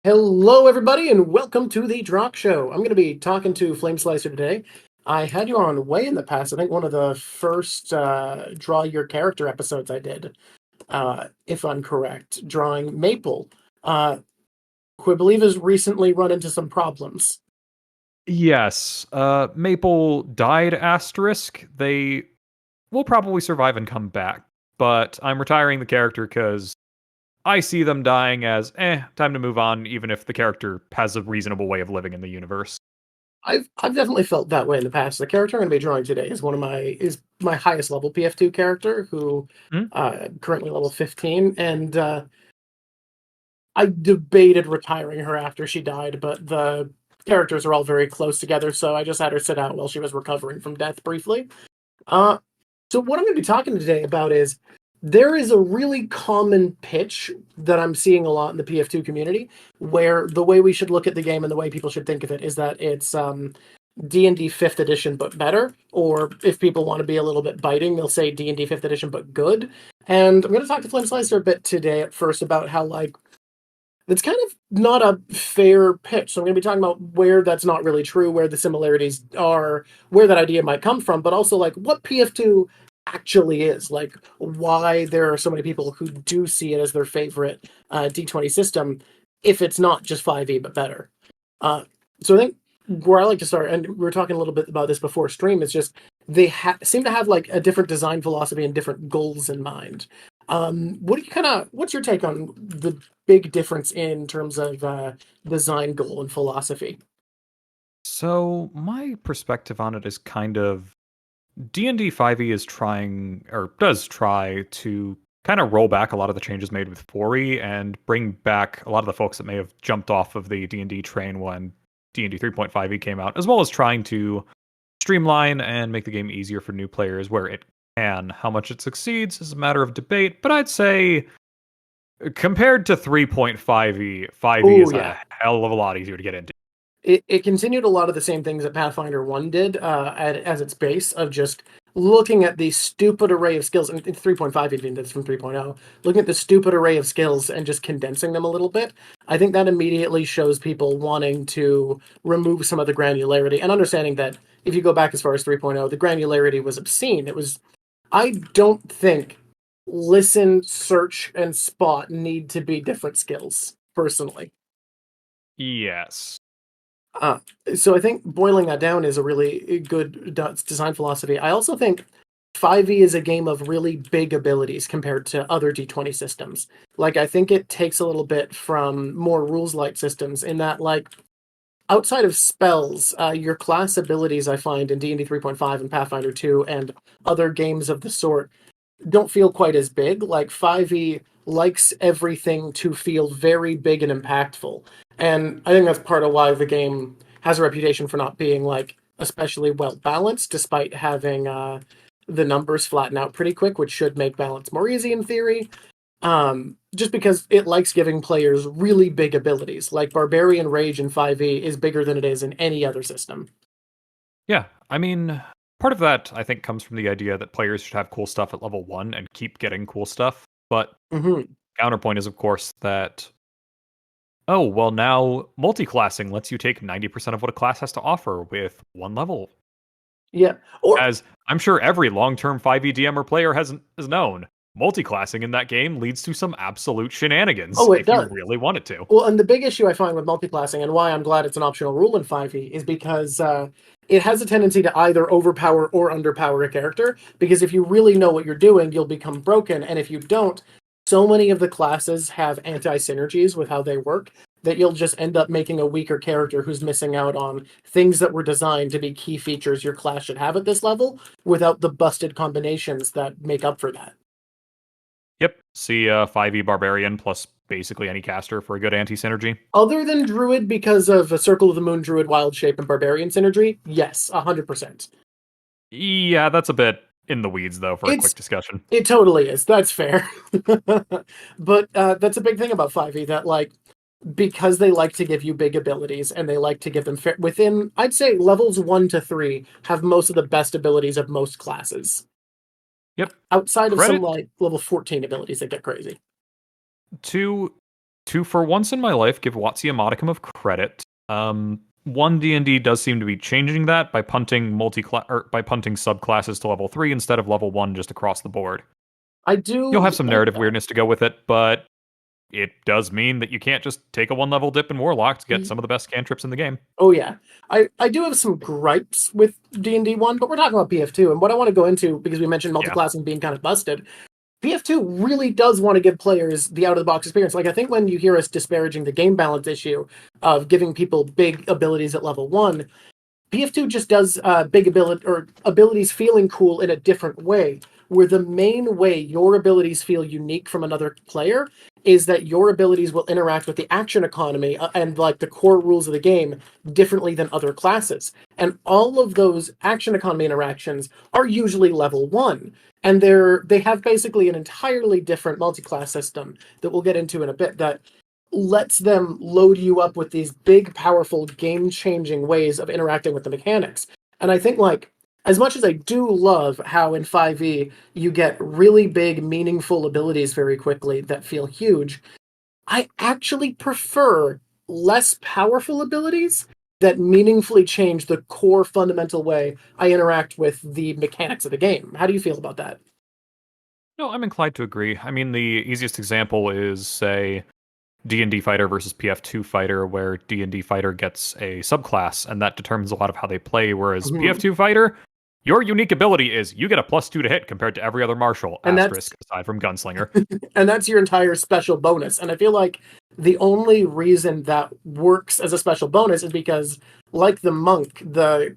Hello, everybody, and welcome to the Drawk Show. I'm going to be talking to Flameslicer today. I had you on way in the past. I think one of the first Draw Your Character episodes I did, if I'm correct, drawing Maple, who I believe has recently run into some problems. Yes, Maple died asterisk. They will probably survive and come back, but I'm retiring the character because I see them dying as, time to move on, even if the character has a reasonable way of living in the universe. I've definitely felt that way in the past. The character I'm going to be drawing today is my highest level PF2 character, who Hmm? currently level 15, and I debated retiring her after she died, but the characters are all very close together, so I just had her sit out while she was recovering from death briefly. Uh, so what I'm going to be talking today about is there is a really common pitch that I'm seeing a lot in the PF2 community, where the way we should look at the game and the way people should think of it is that it's D&D 5th edition but better, or if people want to be a little bit biting, they'll say D&D 5th edition but good. And I'm going to talk to Flame Slicer a bit today at first about how, like, it's kind of not a fair pitch. So I'm going to be talking about where that's not really true, where the similarities are, where that idea might come from, but also like what PF2 actually is, like why there are so many people who do see it as their favorite D20 system, if it's not just 5e but better. So I think where I like to start, and we were talking a little bit about this before stream, is just they seem to have like a different design philosophy and different goals in mind. What do you what's your take on the big difference in terms of design goal and philosophy? So my perspective on it is kind of D&D 5e is trying, or does try to kind of roll back a lot of the changes made with 4e and bring back a lot of the folks that may have jumped off of the D&D train when D&D 3.5e came out, as well as trying to streamline and make the game easier for new players where it can. How much it succeeds is a matter of debate, but I'd say compared to 3.5e, 5e Oh is yeah, a hell of a lot easier to get into. it continued a lot of the same things that Pathfinder 1 did as its base of just looking at the stupid array of skills, and 3.5 even that's from 3.0, looking at the stupid array of skills and just condensing them a little bit. I think that immediately shows people wanting to remove some of the granularity and understanding that if you go back as far as 3.0, the granularity was obscene. It was, I don't think listen, search, and spot need to be different skills, personally. Yes. Uh, so I think boiling that down is a really good design philosophy. I also think 5e is a game of really big abilities compared to other D20 systems. Like, I think it takes a little bit from more rules light systems in that, like, outside of spells, your class abilities I find in D&D 3.5 and Pathfinder 2 and other games of the sort don't feel quite as big. Like 5e likes everything to feel very big and impactful. And I think that's part of why the game has a reputation for not being like especially well balanced, despite having the numbers flatten out pretty quick, which should make balance more easy in theory. Just because it likes giving players really big abilities. Like Barbarian Rage in 5e is bigger than it is in any other system. Yeah, I mean, part of that I think comes from the idea that players should have cool stuff at level 1 and keep getting cool stuff. But Mm-hmm. counterpoint is of course that oh, well now multi-classing lets you take 90% of what a class has to offer with one level. Yeah. Or As I'm sure every long-term 5e DMer player has known, multi-classing in that game leads to some absolute shenanigans oh, it if you does. really want it to. Well, and the big issue I find with multiclassing and why I'm glad it's an optional rule in 5e is because it has a tendency to either overpower or underpower a character. Because if you really know what you're doing, you'll become broken. And if you don't, so many of the classes have anti synergies with how they work that you'll just end up making a weaker character who's missing out on things that were designed to be key features your class should have at this level without the busted combinations that make up for that. Yep, see 5e Barbarian plus basically any caster for a good anti-synergy. Other than Druid, because of a Circle of the Moon Druid Wild Shape and Barbarian synergy, yes, 100%. Yeah, that's a bit in the weeds though for a quick It's discussion. it totally is. That's fair. But that's a big thing about 5e that like because they like to give you big abilities and they like to give them within I'd say levels 1 to 3 have most of the best abilities of most classes. Yep. Outside of some Credit like level 14 abilities that get crazy. to to, for once in my life, give WotC a modicum of credit. 1 D&D does seem to be changing that by punting subclasses to level 3 instead of level 1 just across the board. I do. You'll have some like narrative that. weirdness to go with it, but it does mean that you can't just take a 1-level dip in Warlock to get some of the best cantrips in the game. Oh yeah, I do have some gripes with D&D 1, but we're talking about PF2, and what I want to go into, because we mentioned multiclassing being kind of busted, PF2 really does want to give players the out-of-the-box experience. Like, I think when you hear us disparaging the game balance issue of giving people big abilities at level 1, PF2 just does big abilities feeling cool in a different way, where the main way your abilities feel unique from another player is that your abilities will interact with the action economy and like the core rules of the game differently than other classes. And all of those action economy interactions are usually level 1. And they have basically an entirely different multi-class system that we'll get into in a bit that lets them load you up with these big, powerful, game-changing ways of interacting with the mechanics. And I think, like, as much as I do love how in 5e you get really big, meaningful abilities very quickly that feel huge, I actually prefer less powerful abilities that meaningfully change the core fundamental way I interact with the mechanics of the game. How do you feel about that? No, I'm inclined to agree. I mean, the easiest example is, say, D&D fighter versus PF2 fighter, where D&D fighter gets a subclass, and that determines a lot of how they play, whereas PF2 fighter, your unique ability is you get a +2 to hit compared to every other martial, and asterisk, aside from Gunslinger. And that's your entire special bonus. And I feel like the only reason that works as a special bonus is because, like the monk, the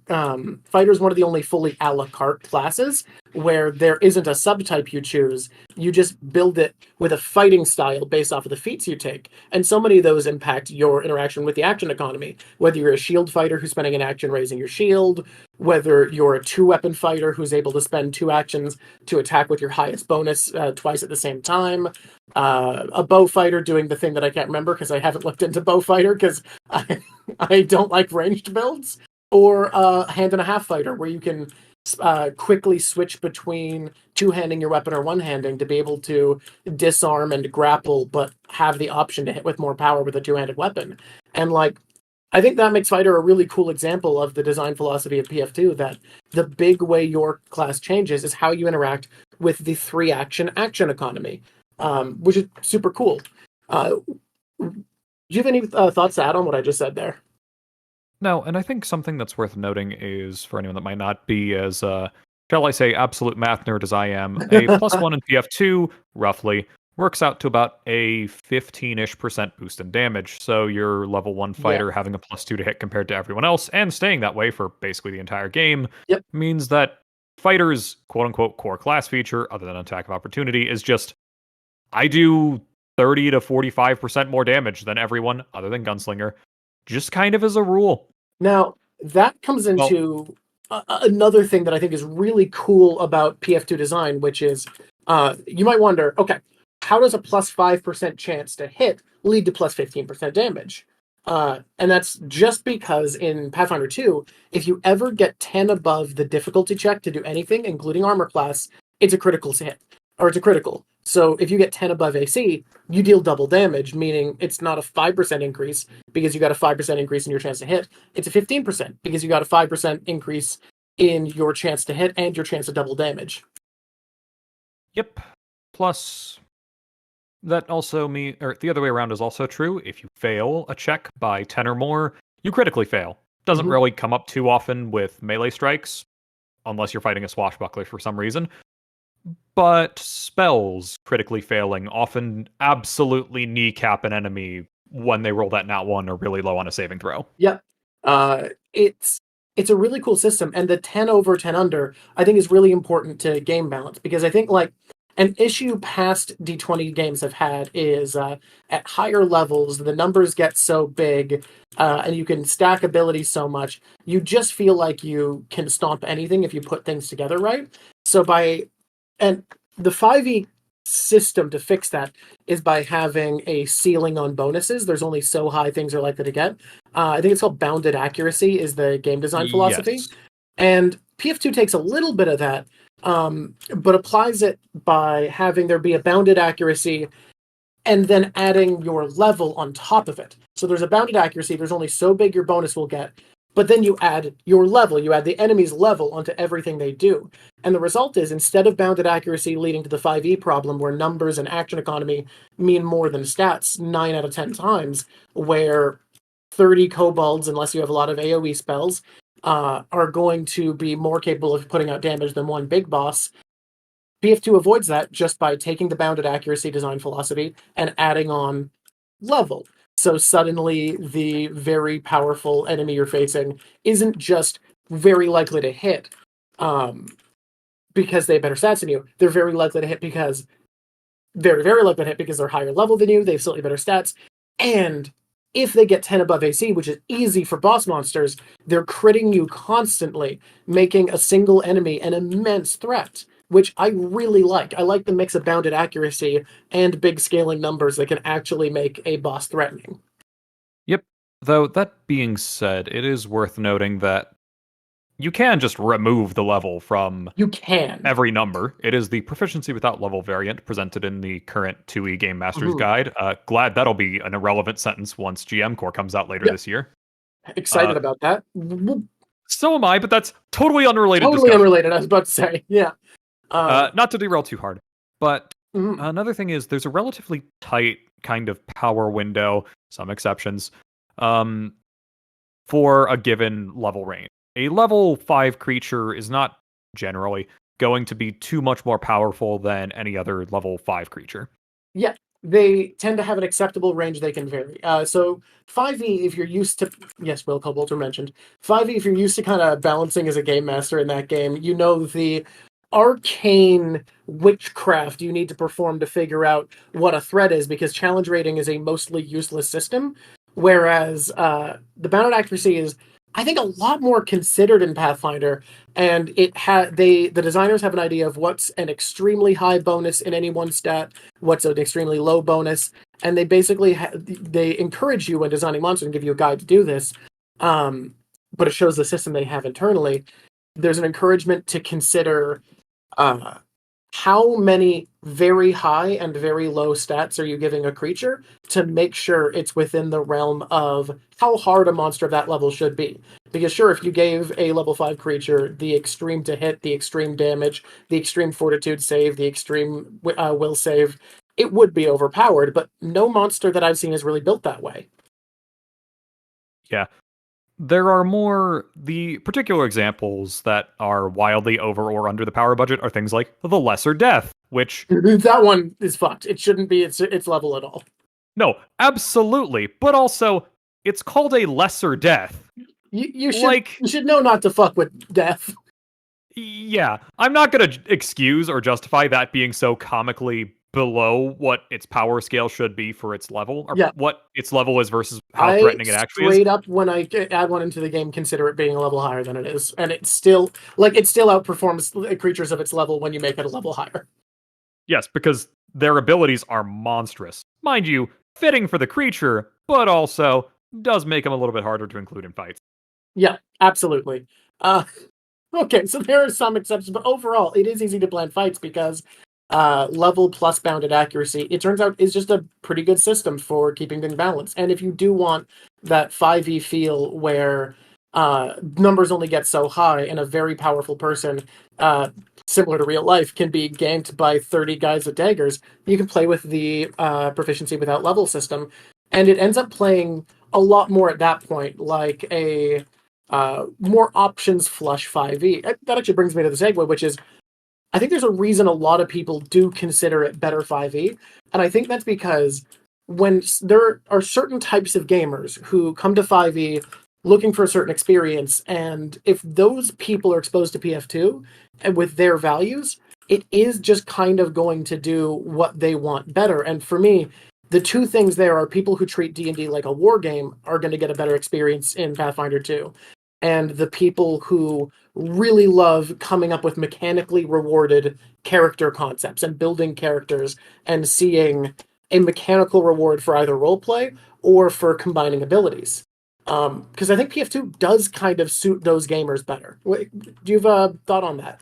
fighter is one of the only fully a la carte classes where there isn't a subtype you choose. You just build it with a fighting style based off of the feats you take. And so many of those impact your interaction with the action economy. Whether you're a shield fighter who's spending an action raising your shield, whether you're a 2-weapon fighter who's able to spend 2 actions to attack with your highest bonus twice at the same time, a bow fighter doing the thing that I can't remember because I haven't looked into bow fighter because I don't like ranged builds, or a hand and a half fighter where you can quickly switch between two-handing your weapon or one-handing to be able to disarm and grapple, but have the option to hit with more power with a two-handed weapon. And like, I think that makes Fighter a really cool example of the design philosophy of PF2, that the big way your class changes is how you interact with the 3-action action economy, which is super cool. Do you have any thoughts to add on what I just said there? No, and I think something that's worth noting is, for anyone that might not be as, shall I say, absolute math nerd as I am, a +1 in PF2, roughly, works out to about a 15-ish% boost in damage. So your level 1 fighter having a +2 to hit compared to everyone else, and staying that way for basically the entire game, means that fighter's quote-unquote core class feature, other than attack of opportunity, is just, I do 30 to 45% more damage than everyone other than Gunslinger, just kind of as a rule. Now, that comes into another thing that I think is really cool about PF2 design, which is, you might wonder, okay, how does a +5% chance to hit lead to +15% damage? And that's just because in Pathfinder 2, if you ever get 10 above the difficulty check to do anything, including armor class, it's a critical hit, or it's a critical. So if you get 10 above AC, you deal double damage, meaning it's not a 5% increase because you got a 5% increase in your chance to hit. It's a 15% because you got a 5% increase in your chance to hit and your chance to double damage. Yep. Plus, that also or the other way around is also true. If you fail a check by 10 or more, you critically fail. Doesn't really come up too often with melee strikes, unless you're fighting a swashbuckler for some reason. But spells critically failing often absolutely kneecap an enemy when they roll that nat 1 or really low on a saving throw. Yep. It's a really cool system, and the 10 over 10 under I think is really important to game balance, because I think like an issue past D20 games have had is at higher levels the numbers get so big and you can stack abilities so much, you just feel like you can stomp anything if you put things together right. And the 5e system to fix that is by having a ceiling on bonuses. There's only so high things are likely to get. I think it's called bounded accuracy is the game design philosophy. Yes. And PF2 takes a little bit of that, but applies it by having there be a bounded accuracy and then adding your level on top of it. So there's a bounded accuracy, there's only so big your bonus will get, but then you add your level, you add the enemy's level onto everything they do. And the result is, instead of bounded accuracy leading to the 5e problem where numbers and action economy mean more than stats 9 out of 10 times, where 30 kobolds, unless you have a lot of AoE spells, are going to be more capable of putting out damage than one big boss. PF2 avoids that just by taking the bounded accuracy design philosophy and adding on level. So suddenly the very powerful enemy you're facing isn't just very likely to hit because they have better stats than you. They're very likely to hit because very, very likely to hit because they're higher level than you. They have slightly better stats. And if they get 10 above AC, which is easy for boss monsters, they're critting you constantly, making a single enemy an immense threat, which I really like. I like the mix of bounded accuracy and big scaling numbers that can actually make a boss threatening. Yep. Though, that being said, it is worth noting that you can just remove the level from You can. every number. It is the proficiency without level variant presented in the current 2e Game Master's Guide. Glad that'll be an irrelevant sentence once GM Core comes out later this year. Excited about that. So am I, but that's totally unrelated Totally discussion. unrelated, I was about to say. Yeah. Not to derail too hard, but another thing is there's a relatively tight kind of power window, some exceptions, for a given level range. A level 5 creature is not generally going to be too much more powerful than any other level 5 creature. Yeah, they tend to have an acceptable range they can vary. So 5e, if you're used to... Yes, Will Cobolter mentioned. 5e, if you're used to kind of balancing as a game master in that game, you know the arcane witchcraft you need to perform to figure out what a threat is, because challenge rating is a mostly useless system, whereas the bounded accuracy is, I think, a lot more considered in Pathfinder, and the designers have an idea of what's an extremely high bonus in any one stat, what's an extremely low bonus, and they basically they encourage you when designing monsters and give you a guide to do this, but it shows the system they have internally. There's an encouragement to consider how many very high and very low stats are you giving a creature to make sure it's within the realm of how hard a monster of that level should be. Because sure, if you gave a level 5 creature the extreme to hit, the extreme damage, the extreme fortitude save, the extreme will save, it would be overpowered, but no monster that I've seen is really built that way. Yeah. There are the particular examples that are wildly over or under the power budget are things like the Lesser Death, which... That one is fucked. It shouldn't be its level at all. No, absolutely. But also, it's called a Lesser Death. You should know not to fuck with death. Yeah, I'm not going to excuse or justify that being so comically below what its power scale should be for its level, or what its level is versus how threatening it actually is. Straight up, when I add one into the game, consider it being a level higher than it is, and it still outperforms creatures of its level when you make it a level higher. Yes, because their abilities are monstrous. Mind you, fitting for the creature, but also does make them a little bit harder to include in fights. Yeah, absolutely. Okay, so there are some exceptions, but overall, it is easy to plan fights because level plus bounded accuracy, it turns out, is just a pretty good system for keeping things balanced. And if you do want that 5e feel where numbers only get so high and a very powerful person, similar to real life, can be ganked by 30 guys with daggers, you can play with the proficiency without level system. And it ends up playing a lot more at that point, like a more options flush 5e. That actually brings me to the segue, which is, I think there's a reason a lot of people do consider it better 5e, and I think that's because when there are certain types of gamers who come to 5e looking for a certain experience, and if those people are exposed to PF2 and with their values, it is just kind of going to do what they want better. And for me, the two things there are people who treat D&D like a war game are going to get a better experience in Pathfinder 2. And the people who really love coming up with mechanically rewarded character concepts and building characters and seeing a mechanical reward for either roleplay or for combining abilities. Because I think PF2 does kind of suit those gamers better. Do you have a thought on that?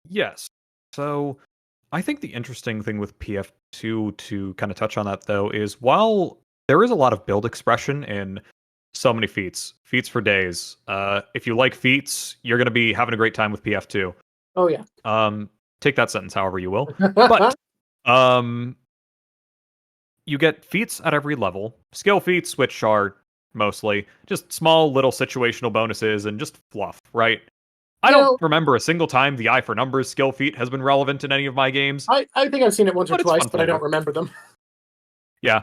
Yes. So I think the interesting thing with PF2, to kind of touch on that though, is while there is a lot of build expression in so many feats for days. If you like feats, you're going to be having a great time with PF2. Oh yeah. Take that sentence however you will. But you get feats at every level, skill feats, which are mostly just small little situational bonuses and just fluff, right? I don't remember a single time the Eye for Numbers skill feat has been relevant in any of my games. I think I've seen it once or But it's twice, fun but I don't flavor. remember them. Yeah.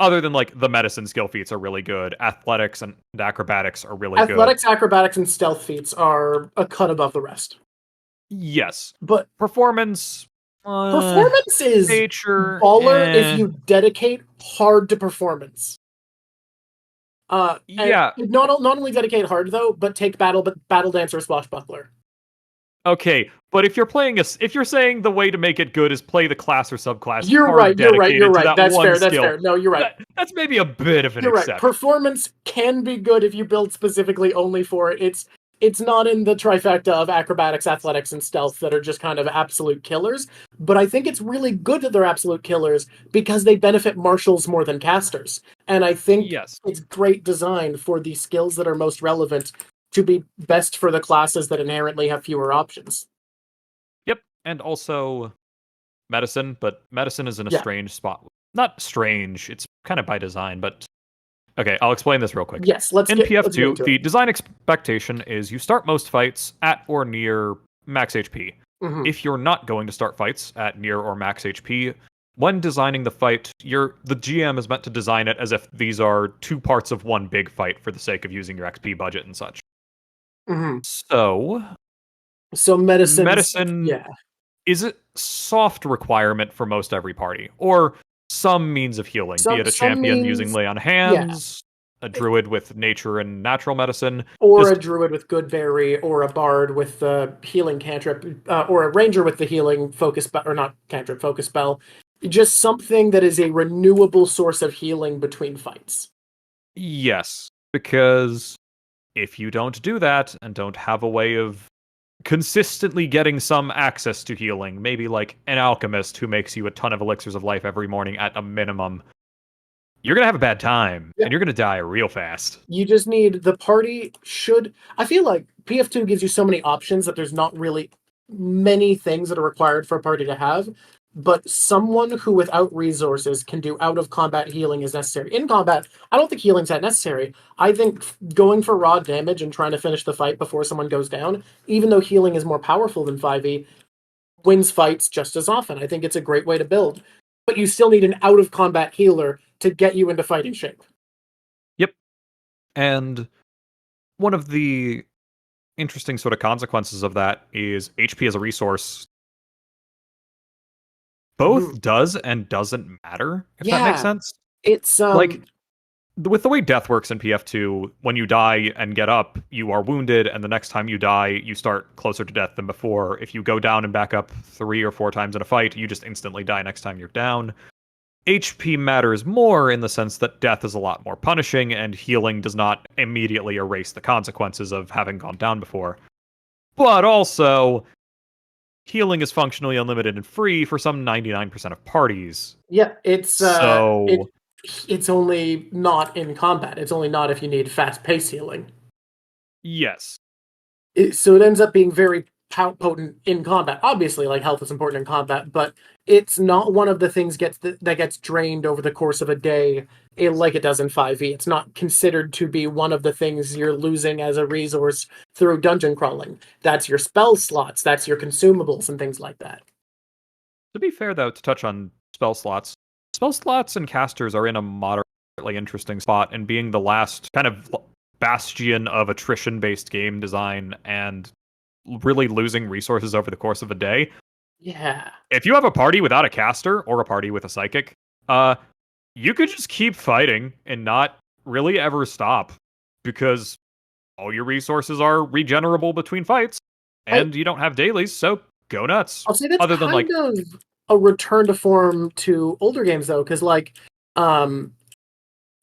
Other than like the medicine skill feats are really good. Athletics and acrobatics are really good. Athletics, acrobatics, and stealth feats are a cut above the rest. Yes. But performance is nature, baller if you dedicate hard to performance. Yeah. Not only dedicate hard though, but take battle dance or swashbuckler. Okay, but if you're saying the way to make it good is play the class or subclass, You're right. That's fair. That's fair. No, you're right. That's maybe a bit of an exception. Right. Performance can be good if you build specifically only for it. It's not in the trifecta of acrobatics, athletics, and stealth that are just kind of absolute killers, but I think it's really good that they're absolute killers because they benefit marshals more than casters. And I think it's great design for the skills that are most relevant to be best for the classes that inherently have fewer options. Yep, and also medicine, but medicine is in a strange spot. Not strange, it's kind of by design, but okay, I'll explain this real quick. Yes, in PF2, the design expectation is you start most fights at or near max HP. Mm-hmm. If you're not going to start fights at near or max HP, when designing the fight, the GM is meant to design it as if these are two parts of one big fight for the sake of using your XP budget and such. Mm-hmm. So medicine is a soft requirement for most every party, or some means of healing, be it a champion using lay on hands, a druid with nature and natural medicine, or a druid with good berry, or a bard with the healing cantrip, or a ranger with the healing focus spell, or not cantrip, focus spell. Just something that is a renewable source of healing between fights. Yes, because if you don't do that and don't have a way of consistently getting some access to healing, maybe like an alchemist who makes you a ton of elixirs of life every morning at a minimum, you're gonna have a bad time and you're gonna die real fast. You just need the party I feel like PF2 gives you so many options that there's not really many things that are required for a party to have, but someone who without resources can do out of combat healing is necessary. In combat, I don't think healing's that necessary. I think going for raw damage and trying to finish the fight before someone goes down, even though healing is more powerful than 5e, wins fights just as often. I think it's a great way to build. But you still need an out of combat healer to get you into fighting shape. Yep. And one of the interesting sort of consequences of that is HP as a resource both does and doesn't matter, if that makes sense. It's like with the way death works in PF2, when you die and get up, you are wounded, and the next time you die, you start closer to death than before. If you go down and back up 3 or 4 times in a fight, you just instantly die next time you're down. HP matters more in the sense that death is a lot more punishing, and healing does not immediately erase the consequences of having gone down before. But also, healing is functionally unlimited and free for some 99% of parties. Yeah, it's only not in combat. It's only not if you need fast-paced healing. Yes. So it ends up being very potent in combat. Obviously, like, health is important in combat, but it's not one of the things that gets drained over the course of a day like it does in 5e. It's not considered to be one of the things you're losing as a resource through dungeon crawling. That's your spell slots, that's your consumables, and things like that. To be fair, though, to touch on spell slots and casters are in a moderately interesting spot in being the last kind of bastion of attrition-based game design and really losing resources over the course of a day. Yeah. If you have a party without a caster or a party with a psychic, you could just keep fighting and not really ever stop because all your resources are regenerable between fights and you don't have dailies, so go nuts. I'll say that's of a return to form to older games, though, because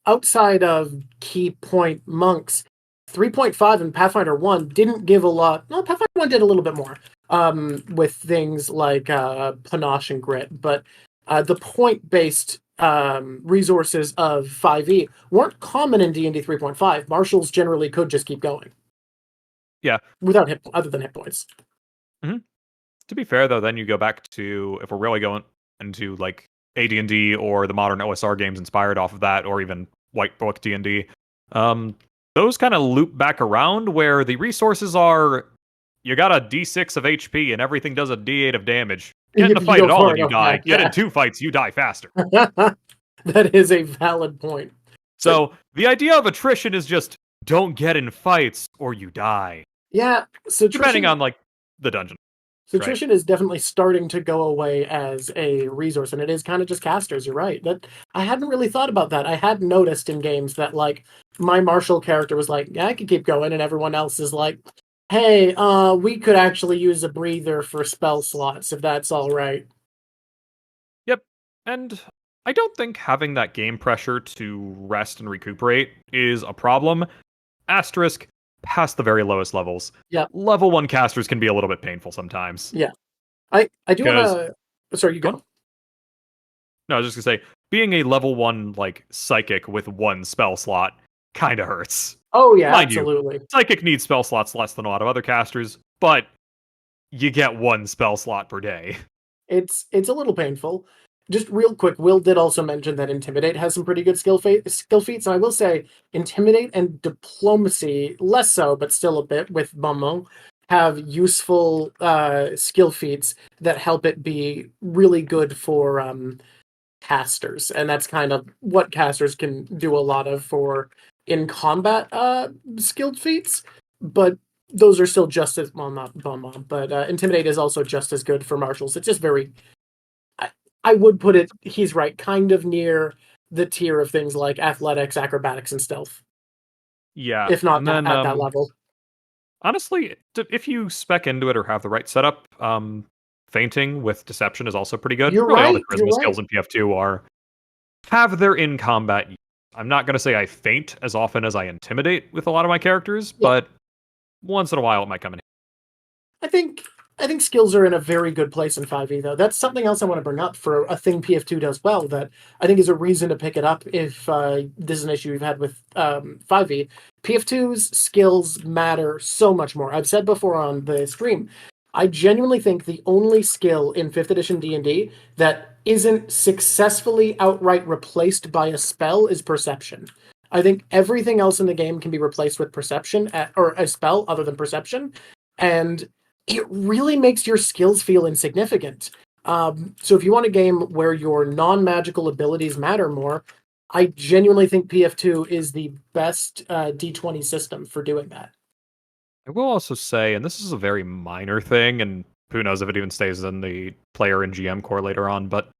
outside of key point monks, 3.5 and Pathfinder 1 didn't give a lot. No, Pathfinder 1 did a little bit more. with things like panache and grit, but the point-based resources of 5e weren't common in D&D 3.5. Marshals generally could just keep going. Yeah. Without other than hit points. Mm-hmm. To be fair, though, then you go back to, if we're really going into like AD&D or the modern OSR games inspired off of that, or even White Book D&D, those kind of loop back around where the resources are, you got a D6 of HP and everything does a D8 of damage. Get in a fight at all and you die. Get in 2 fights, you die faster. That is a valid point. So the idea of attrition is just don't get in fights or you die. Yeah, so depending on like the dungeon. So attrition is definitely starting to go away as a resource, and it is kind of just casters. You're right. That I hadn't really thought about that. I had noticed in games that like my martial character was like, yeah, I could keep going, and everyone else is like, hey, we could actually use a breather for spell slots if that's all right. Yep, and I don't think having that game pressure to rest and recuperate is a problem. Asterisk, past the very lowest levels. Yeah. Level 1 casters can be a little bit painful sometimes. Yeah. I do want to... Sorry, you go. No, I was just going to say, being a level 1 like psychic with 1 spell slot kind of hurts. Oh, yeah, Mind absolutely. You, psychic needs spell slots less than a lot of other casters, but you get 1 spell slot per day. It's a little painful. Just real quick, Will did also mention that Intimidate has some pretty good skill feats, and I will say Intimidate and Diplomacy, less so, but still a bit with Momo, have useful skill feats that help it be really good for casters, and that's kind of what casters can do a lot of for in combat skilled feats, but those are still just as, well, not Momo, but Intimidate is also just as good for marshals. It's just very... I would put it, he's right, kind of near the tier of things like athletics, acrobatics, and stealth. Yeah. If not at that level. Honestly, if you spec into it or have the right setup, feinting with deception is also pretty good. You're really right. All the charisma skills in PF2 have their in-combat use. I'm not going to say I feint as often as I intimidate with a lot of my characters, but once in a while it might come in. I think skills are in a very good place in 5e, though. That's something else I want to bring up for a thing PF2 does well that I think is a reason to pick it up if this is an issue we've had with 5e. PF2's skills matter so much more. I've said before on the stream, I genuinely think the only skill in 5th edition D&D that isn't successfully outright replaced by a spell is Perception. I think everything else in the game can be replaced with Perception, or a spell other than Perception, and it really makes your skills feel insignificant. So if you want a game where your non-magical abilities matter more, I genuinely think PF2 is the best D20 system for doing that. I will also say, and this is a very minor thing, and who knows if it even stays in the player and GM core later on, but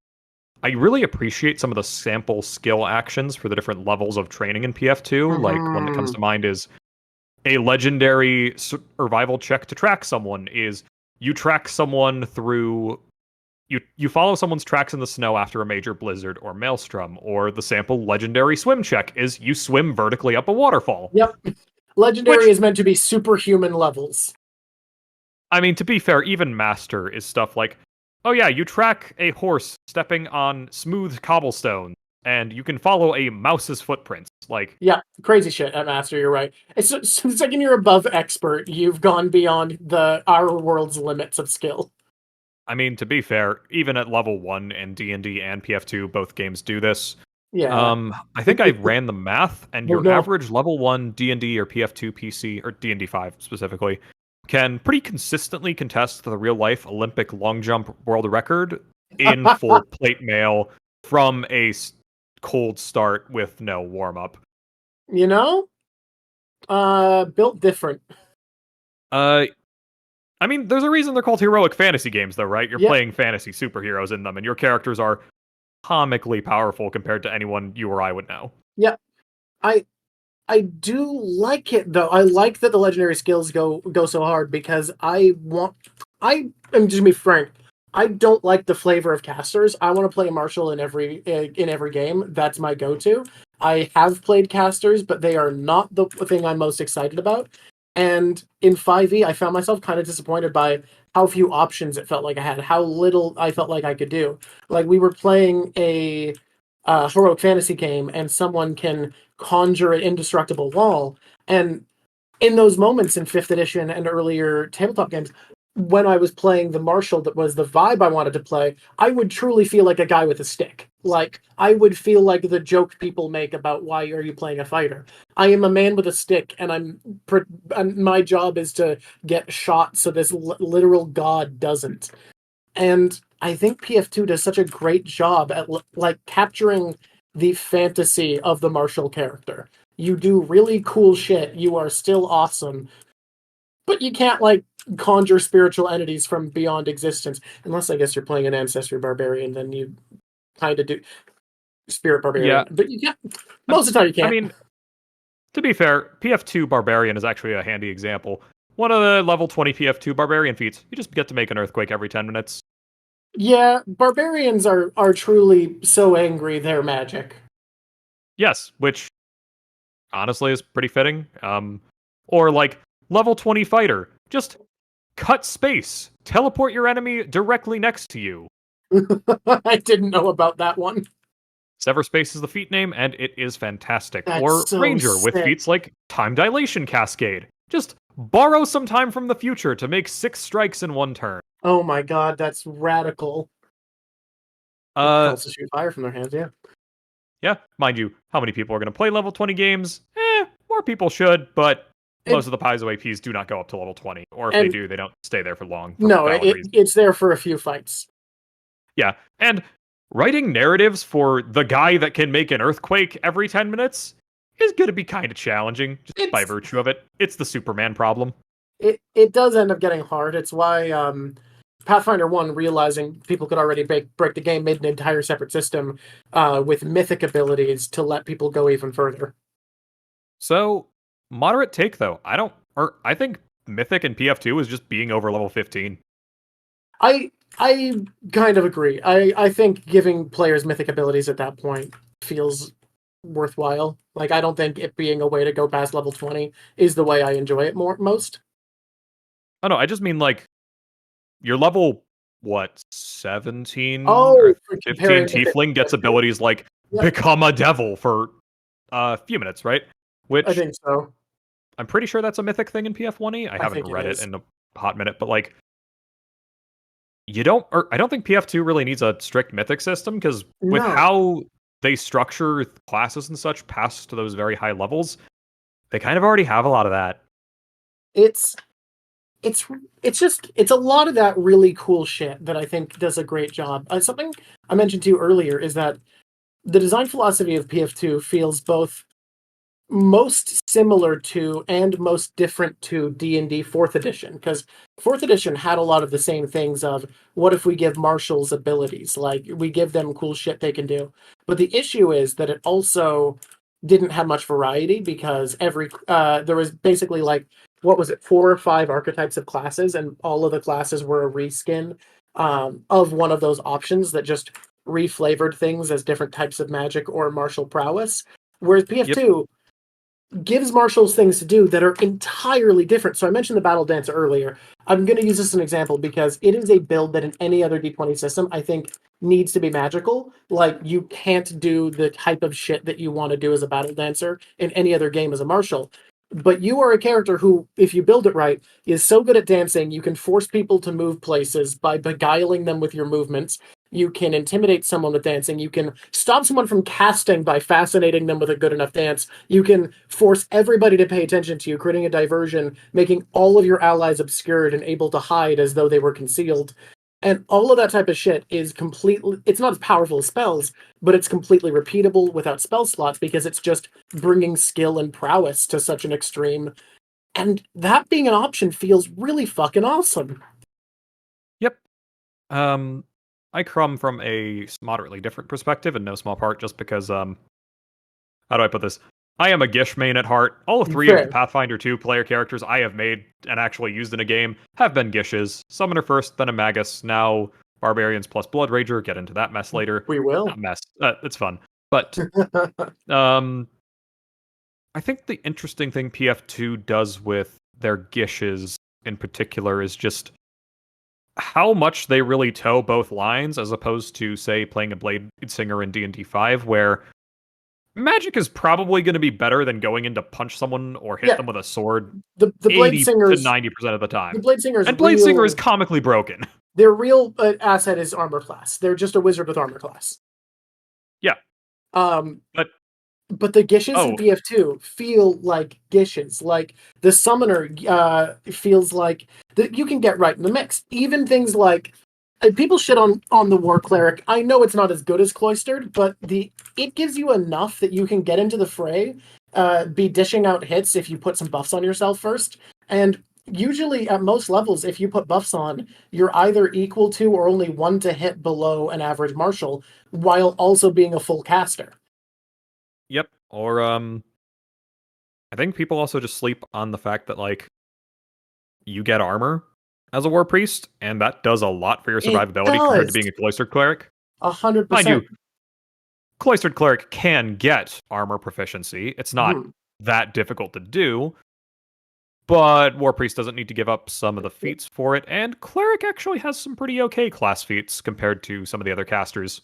I really appreciate some of the sample skill actions for the different levels of training in PF2. Mm-hmm. Like, one that comes to mind is a legendary survival check to track someone is you track someone through... You follow someone's tracks in the snow after a major blizzard or maelstrom, or the sample legendary swim check is you swim vertically up a waterfall. Yep. Legendary is meant to be superhuman levels. I mean, to be fair, even Master is stuff like, oh yeah, you track a horse stepping on smooth cobblestone, and you can follow a mouse's footprints. Like, yeah, crazy shit at Master, you're right. It's the second you're above expert, you've gone beyond our world's limits of skill. I mean, to be fair, even at level 1 in D&D and PF2, both games do this. Yeah. I think I ran the math, and your average level 1 D&D or PF2 PC, or D&D 5 specifically, can pretty consistently contest the real-life Olympic long jump world record in full plate mail from a cold start with no warm-up. You know? Built different. I mean, there's a reason they're called heroic fantasy games, though, right? You're playing fantasy superheroes in them, and your characters are comically powerful compared to anyone you or I would know. Yeah. I do like it, though. I like that the legendary skills go so hard, because I'm just to be frank, I don't like the flavor of casters. I want to play a martial in every game. That's my go-to. I have played casters, but they are not the thing I'm most excited about. And in 5e, I found myself kind of disappointed by how few options it felt like I had, how little I felt like I could do. Like we were playing a heroic fantasy game, and someone can conjure an indestructible wall, and in those moments in fifth edition and earlier tabletop games, when I was playing the martial that was the vibe I wanted to play, I would truly feel like a guy with a stick. Like I would feel like the joke people make about why are you playing a fighter. I am a man with a stick, and my job is to get shot so this literal god doesn't. And I think PF2 does such a great job at like capturing the fantasy of the martial character. You do really cool shit. You are still awesome, but you can't like conjure spiritual entities from beyond existence, unless I guess you're playing an ancestry barbarian. Then you kind of do spirit barbarian, Yeah, but you can't. Most of the time, you I can't. mean, to be fair, PF2 Barbarian is actually a handy example. One of the level 20 PF2 Barbarian feats, you just get to make an earthquake every 10 minutes. Yeah, barbarians are truly so angry they're magic. Yes, which honestly is pretty fitting. Or like level 20 fighter, just cut space, teleport your enemy directly next to you. I didn't know about that one. Sever space is the feat name, and it is fantastic. That's Or so ranger with sick. feats like time dilation cascade. Just borrow some time from the future to make 6 strikes in 1 turn. Oh my god, that's radical. It can Uh, also shoot fire from their hands, yeah. yeah, mind you, how many people are going to play level 20 games? More people should, but most And, of the Paizo APs do not go up to level 20. Or if they and do, they don't stay there for long for no, valid reasons. it's there for a few fights. Yeah, and writing narratives for the guy that can make an earthquake every 10 minutes is going to be kind of challenging, just by It's virtue of it. It's the Superman problem. it does end up getting hard. It's why Pathfinder 1, realizing people could already break the game, made an entire separate system with mythic abilities to let people go even further. So, moderate take though. I think Mythic and PF2 is just being over level 15. I kind of agree. I think giving players mythic abilities at that point feels worthwhile. Like I don't think it being a way to go past level 20 is the way I enjoy it most. Oh no, I just mean like you're level what 17 Oh, or for 15 comparing mythic tiefling gets to PF2? abilities like Yep, become a devil for a few minutes, right? I Which think so. I'm pretty sure that's a mythic thing in PF1E. I I haven't think it read it is. in a hot minute, but like I don't think PF2 really needs a strict mythic system because with No, how they structure classes and such past to those very high levels, they kind of already have a lot of that. it's it's it's a lot of that really cool shit that I think does a great job. Something I mentioned to you earlier is that the design philosophy of PF2 feels both most similar to and most different to D&D 4th edition, because 4th edition had a lot of the same things of what if we give marshals abilities, like we give them cool shit they can do. But the issue is that it also didn't have much variety because there was basically like what was it, 4 or 5 archetypes of classes, and all of the classes were a reskin of one of those options that just reflavored things as different types of magic or martial prowess. Whereas Yep. PF2 gives marshals things to do that are entirely different. So I mentioned the battle dance earlier. I'm going to use this as an example because it is a build that in any other D20 system I think needs to be magical. Like you can't do the type of shit that you want to do as a battle dancer in any other game as a marshal. But you are a character who, if you build it right, is so good at dancing, you can force people to move places by beguiling them with your movements. You can intimidate someone with dancing. You can stop someone from casting by fascinating them with a good enough dance. You can force everybody to pay attention to you, creating a diversion, making all of your allies obscured and able to hide as though they were concealed. And all of that type of shit is completely, it's not as powerful as spells, but it's completely repeatable without spell slots because it's just bringing skill and prowess to such an extreme. And that being an option feels really fucking awesome. Yep. I come from a moderately different perspective in no small part just because how do I put this? I am a Gish main at heart. All 3 of the Fair. Pathfinder 2 player characters I have made and actually used in a game have been Gishes. Summoner first, then a Magus, now Barbarians plus Blood Rager. Get into that mess later. We will. Not mess. It's fun. But um, I think the interesting thing PF2 does with their Gishes in particular is just how much they really toe both lines, as opposed to, say, playing a Blade Singer in D&D 5, where magic is probably going to be better than going in to punch someone or hit Yeah, them with a sword the Blade 80 to Singers, 90% of the the time. Blade Singer's And Blade Singer is real, comically broken. their real asset is armor class. They're just a wizard with armor class. Yeah. Um, But but the Gishes in oh, PF2 feel like Gishes. Like the Summoner feels like that you can get right in the mix. Even things like people shit on the War Cleric. I know it's not as good as Cloistered, but it gives you enough that you can get into the fray, be dishing out hits if you put some buffs on yourself first, and usually at most levels, if you put buffs on, you're either equal to or only one to hit below an average martial, while also being a full caster. yep. Or I think people also just sleep on the fact that like you get armor as a war priest, and that does a lot for your It survivability compared to does being a cloistered cleric. Mind 100%. you, cloistered cleric can get armor proficiency. It's not Mhm. that difficult to do, but war priest doesn't need to give up some of the feats for it, and cleric actually has some pretty okay class feats compared to some of the other casters.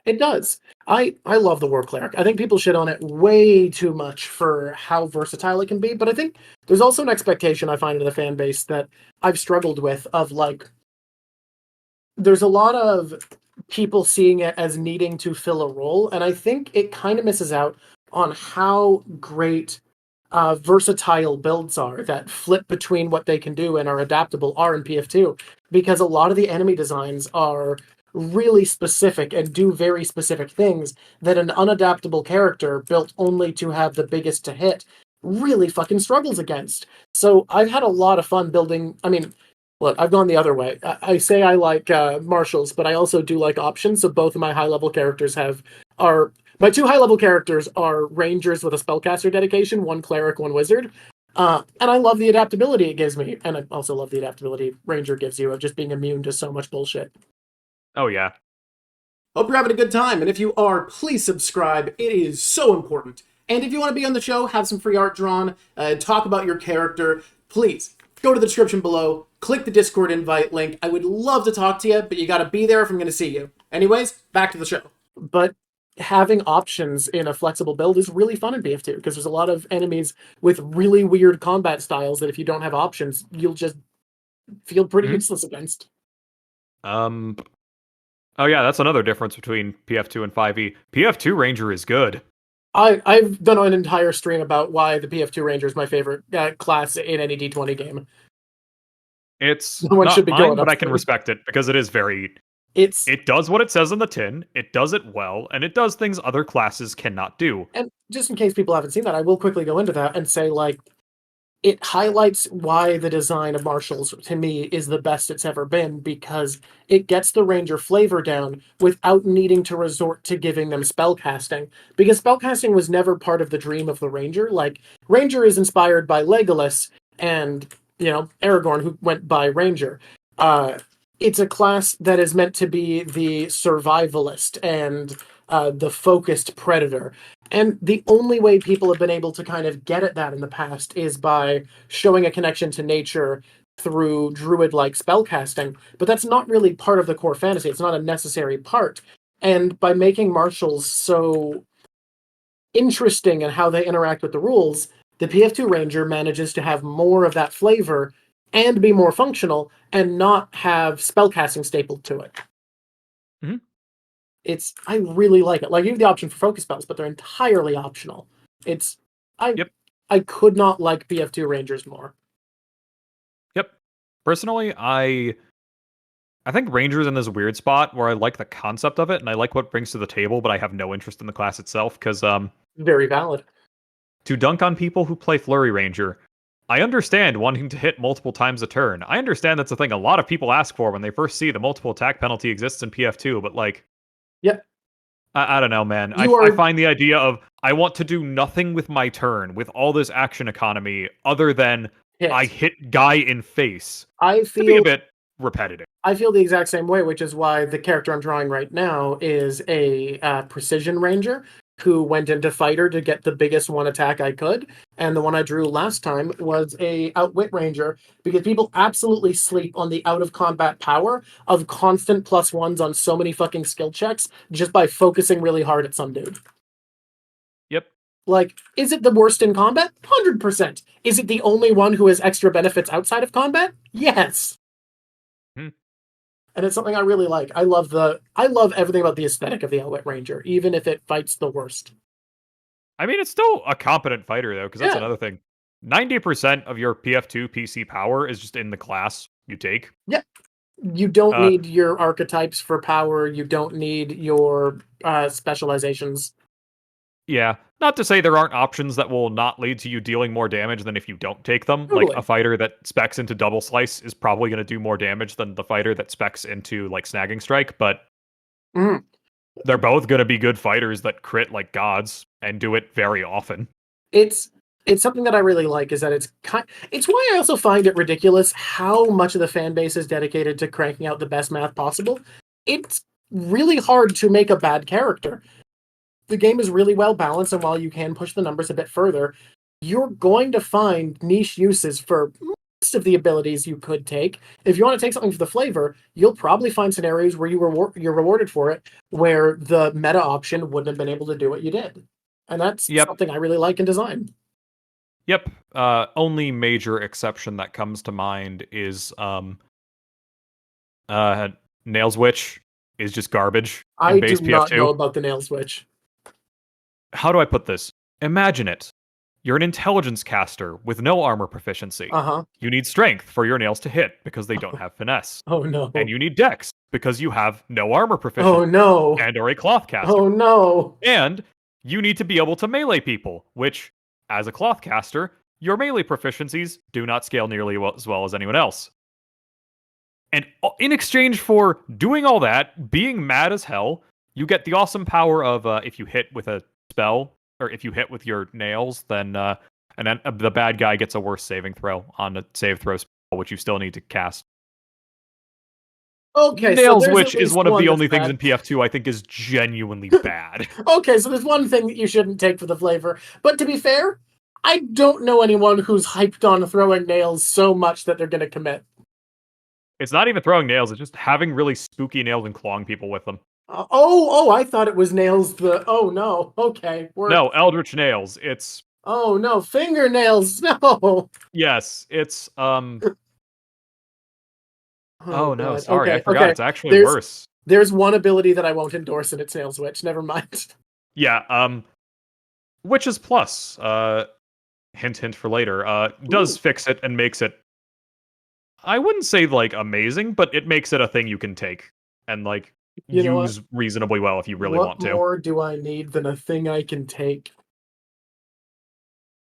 It does. I love the War Cleric. I think people shit on it way too much for how versatile it can be, but I think there's also an expectation I find in the fan base that I've struggled with of like there's a lot of people seeing it as needing to fill a role, and I think it kind of misses out on how great versatile builds are that flip between what they can do and are adaptable are in PF2, because a lot of the enemy designs are really specific and do very specific things that an unadaptable character built only to have the biggest to hit really fucking struggles against. So I've had a lot of fun building. I mean, look, I've gone the other way. I say I like marshals, but I also do like options. So both of my high level characters are my two high level characters are rangers with a spellcaster dedication, one cleric, one wizard. And I love the adaptability it gives me, and I also love the adaptability ranger gives you of just being immune to so much bullshit. Oh yeah. Hope you're having a good time, and if you are, please subscribe. It is so important. And if you want to be on the show, have some free art drawn, talk about your character, please go to the description below, click the Discord invite link. I would love to talk to you, but you gotta be there if I'm gonna see you. Anyways, back to the show. But having options in a flexible build is really fun in BF2 because there's a lot of enemies with really weird combat styles that if you don't have options, you'll just feel pretty Mhm. useless against. Um. Oh yeah, that's another difference between PF2 and 5e. PF2 Ranger is good. I've done an entire stream about why the PF2 Ranger is my favorite class in any D20 game. It's Someone should not be mine, going but I can upstairs. respect it because it is very. It's It does what it says in the tin. It does it well, and it does things other classes cannot do. and just in case people haven't seen that, I will quickly go into that and say like it highlights why the design of marshals to me is the best it's ever been because it gets the ranger flavor down without needing to resort to giving them spellcasting because spellcasting was never part of the dream of the ranger. Like ranger is inspired by Legolas and Aragorn who went by ranger. uh it's a class that is meant to be the survivalist and the focused predator. And the only way people have been able to kind of get at that in the past is by showing a connection to nature through druid-like spellcasting. But that's not really part of the core fantasy. It's not a necessary part. And by making marshals so interesting in how they interact with the rules, the PF2 Ranger manages to have more of that flavor and be more functional and not have spellcasting stapled to it. Mhm. I really like it. Like you have the option for focus spells, but they're entirely optional. It's I Yep. I could not like BF2 Rangers more. Yep. Personally, I think Ranger's in this weird spot where I like the concept of it and I like what it brings to the table, but I have no interest in the class itself because Very valid. to dunk on people who play Flurry Ranger, I understand wanting to hit multiple times a turn. I understand that's a thing a lot of people ask for when they first see the multiple attack penalty exists in PF2, but like, Yep. I don't know, man. You I are find the idea of I want to do nothing with my turn with all this action economy other than I hit. hit guy in face I to be a feel bit repetitive. I feel the exact same way, which is why the character I'm drawing right now is a precision ranger. who went into fighter to get the biggest one attack I could, and the one I drew last time was a outwit ranger, because people absolutely sleep on the out of combat power of constant +1s on so many fucking skill checks just by focusing really hard at some dude. Yep. Like, is it the worst in combat? 100%. Is it the only one who has extra benefits outside of combat? Yes. Hmm. And it's something I really like. I love everything about the aesthetic of the Outwit Ranger, even if it fights the worst. I mean, it's still a competent fighter, though, because that's Yeah. another thing. 90% of your PF2 PC power is just in the class you take. Yeah. You don't need your archetypes for power. You don't need your specializations. Yeah. Not to say there aren't options that will not lead to you dealing more damage than if you don't take them. Totally. Like, a fighter that specs into Double Slice is probably going to do more damage than the fighter that specs into, like, Snagging Strike, but they're both going to be good fighters that crit like gods and do it very often. It's something that I really like, is that it's why I also find it ridiculous how much of the fan base is dedicated to cranking out the best math possible. It's really hard to make a bad character. The game is really well balanced, and while you can push the numbers a bit further, you're going to find niche uses for most of the abilities you could take. If you want to take something for the flavor, you'll probably find scenarios where you're rewarded for it, where the meta option wouldn't have been able to do what you did. And that's something I really like in design. Yep. Only major exception that comes to mind is Nails Witch is just garbage in base I do PF2. not know about the Nail Switch. How do I put this? Imagine it. You're an intelligence caster with no armor proficiency. You need strength for your nails to hit because they don't have finesse. Oh no. And you need dex because you have no armor proficiency. Oh no. And are a cloth caster. Oh no. And you need to be able to melee people, which, as a cloth caster, your melee proficiencies do not scale nearly as well as anyone else. And in exchange for doing all that, being mad as hell, you get the awesome power of if you hit with a spell, or if you hit with your nails, then the bad guy gets a worse saving throw on a save throw spell, which you still need to cast. Okay, Nails Witch is one of the only things in PF2 I think is genuinely bad. Okay, so there's one thing that you shouldn't take for the flavor. But to be fair, I don't know anyone who's hyped on throwing nails so much that they're going to commit. It's not even throwing nails, it's just having really spooky nails and clawing people with them. I thought it was nails. Oh no, okay. No, Eldritch Nails. It's... Oh no, fingernails, no! Yes, it's, Oh no, God. sorry, okay, I forgot. Okay. It's actually worse. There's one ability that I won't endorse, and it's Nails Witch. Never mind. Yeah, Witch's Plus, hint hint for later, does fix it and makes it, I wouldn't say, like, amazing, but it makes it a thing you can take and, like, use reasonably well if you really want to. What more do I need than a thing I can take?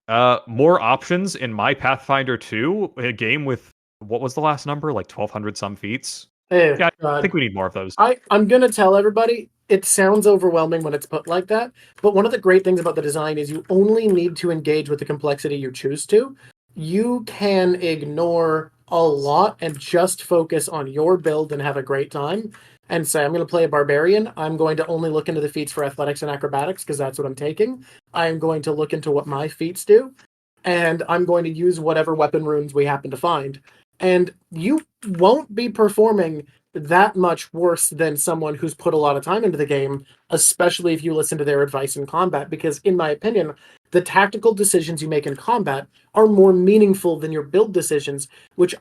More options in my Pathfinder 2, a game with, what was the last number? Like 1,200 some feats? Yeah, I think we need more of those. I'm gonna tell everybody, it sounds overwhelming when it's put like that, but one of the great things about the design is you only need to engage with the complexity you choose to. You can ignore a lot and just focus on your build and have a great time, and say, I'm going to play a barbarian. I'm going to only look into the feats for athletics and acrobatics because that's what I'm taking. I'm going to look into what my feats do, and I'm going to use whatever weapon runes we happen to find. And you won't be performing that much worse than someone who's put a lot of time into the game, especially if you listen to their advice in combat, because in my opinion, the tactical decisions you make in combat are more meaningful than your build decisions, which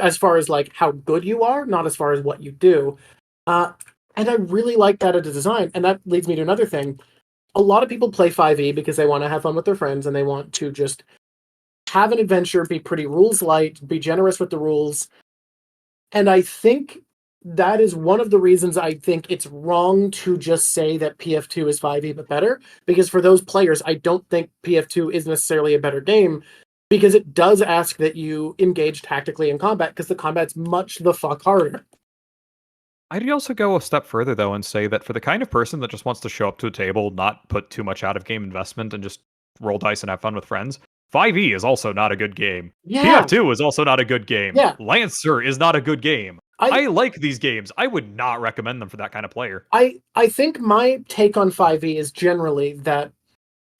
as far as like how good you are, not as far as what you do. And I really like that as a design. And that leads me to another thing. A lot of people play 5e because they want to have fun with their friends and they want to just have an adventure, be pretty rules light, be generous with the rules. And I think that is one of the reasons I think it's wrong to just say that PF2 is 5e but better. Because for those players, I don't think PF2 is necessarily a better game, because it does ask that you engage tactically in combat, because the combat's much the fuck harder. I'd also go a step further, though, and say that for the kind of person that just wants to show up to a table, not put too much out of game investment, and just roll dice and have fun with friends, 5e is also not a good game. Yeah. PF2 is also not a good game. Yeah. Lancer is not a good game. I like these games. I would not recommend them for that kind of player. I think my take on 5e is generally that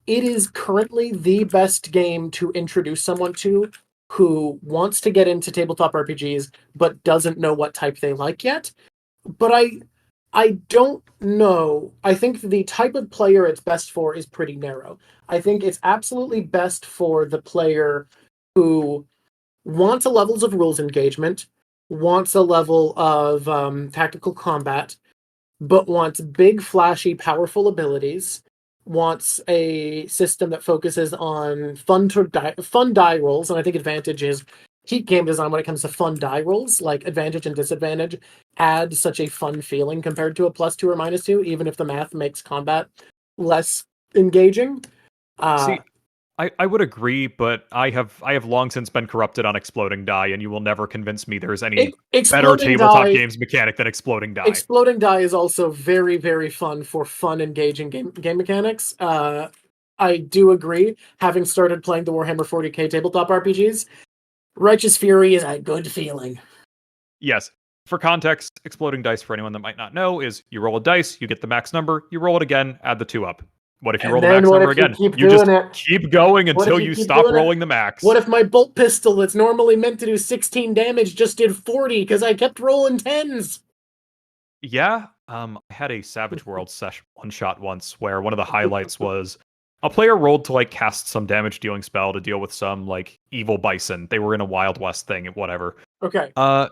it is currently the best game to introduce someone to who wants to get into tabletop RPGs but doesn't know what type they like yet. But I don't know. I think the type of player it's best for is pretty narrow. I think it's absolutely best for the player who wants a levels of rules engagement, wants a level of tactical combat, but wants big, flashy, powerful abilities, wants a system that focuses on fun die rolls, and I think advantage is keep game design when it comes to fun die rolls, like advantage and disadvantage add such a fun feeling compared to a +2 or -2, even if the math makes combat less engaging. See, I would agree, but I have long since been corrupted on exploding die, and you will never convince me there's any better tabletop games mechanic than exploding die. Exploding die is also very, very fun for fun, engaging game mechanics. I do agree. Having started playing the Warhammer 40k tabletop RPGs, Righteous Fury is a good feeling. Yes. For context, exploding dice, for anyone that might not know, is you roll a dice, you get the max number, you roll it again, add the 2 up. What if you roll the max number again? You just keep going until you stop rolling the max. What if my bolt pistol that's normally meant to do 16 damage just did 40 because I kept rolling 10s? Yeah, I had a Savage Worlds session one-shot once where one of the highlights was a player rolled to cast some damage-dealing spell to deal with some evil bison. They were in a Wild West thing, whatever. Okay. Her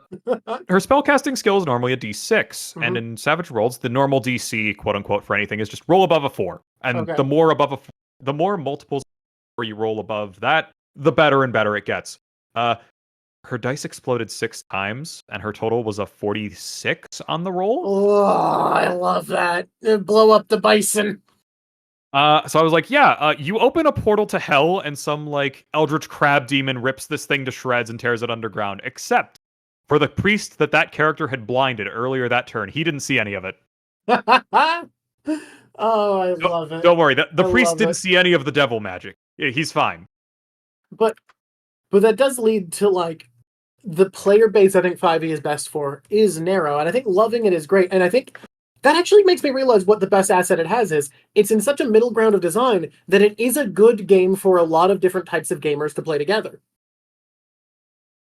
spellcasting skill is normally a D6, and in Savage Worlds, the normal DC, quote unquote, for anything is just roll above a 4. And the more the more multiples where you roll above that, the better and better it gets. Her dice exploded 6 times, and her total was a 46 on the roll. Oh, I love that. Blow up the bison. So I was like, yeah, you open a portal to hell, and some eldritch crab demon rips this thing to shreds and tears it underground. Except for the priest that character had blinded earlier that turn, he didn't see any of it. Oh, I love it. Don't worry, the priest didn't see any of the devil magic. He's fine. But that does lead to the player base I think 5e is best for is narrow, and I think loving it is great. And I think that actually makes me realize what the best asset it has is. It's in such a middle ground of design that it is a good game for a lot of different types of gamers to play together.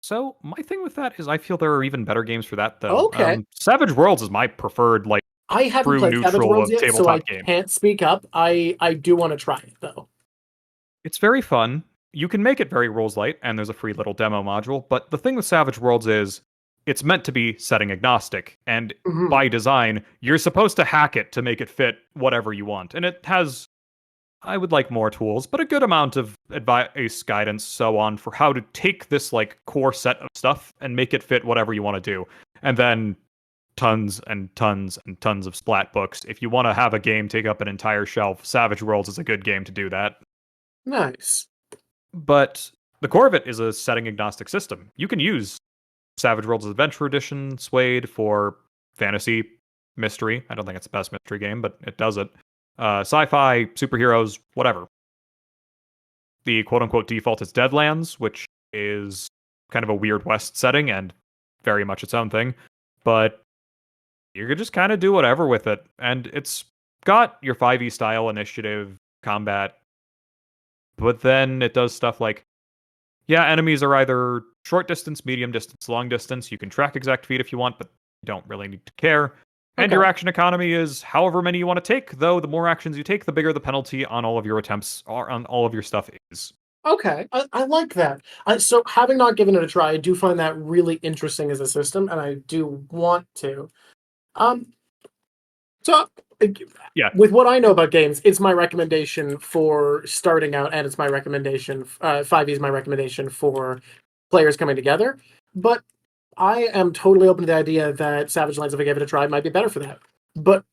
So my thing with that is I feel there are even better games for that, though. Okay. Savage Worlds is my preferred, I haven't played Savage Worlds yet, so I can't speak up. I do want to try it, though. It's very fun. You can make it very rules light, and there's a free little demo module, but the thing with Savage Worlds is it's meant to be setting agnostic, and by design, you're supposed to hack it to make it fit whatever you want. And it has, I would like more tools, but a good amount of advice, guidance, so on, for how to take this core set of stuff and make it fit whatever you want to do. And then tons and tons and tons of splat books. If you want to have a game take up an entire shelf, Savage Worlds is a good game to do that. Nice. But the core of it is a setting agnostic system. You can use Savage Worlds Adventure Edition, Suede, for fantasy, mystery. I don't think it's the best mystery game, but it does it. Sci-fi, superheroes, whatever. The quote-unquote default is Deadlands, which is kind of a Weird West setting and very much its own thing. But you could just kind of do whatever with it. And it's got your 5e style initiative, combat, but then it does stuff like, enemies are either short distance, medium distance, long distance. You can track exact feet if you want, but you don't really need to care. And your action economy is however many you want to take, though the more actions you take, the bigger the penalty on all of your attempts or on all of your stuff is. Okay, I like that. So having not given it a try, I do find that really interesting as a system, and I do want to. With what I know about games, it's my recommendation for starting out, and it's my recommendation. 5e is my recommendation for players coming together. But I am totally open to the idea that Savage Lands, if I gave it a try, might be better for that. But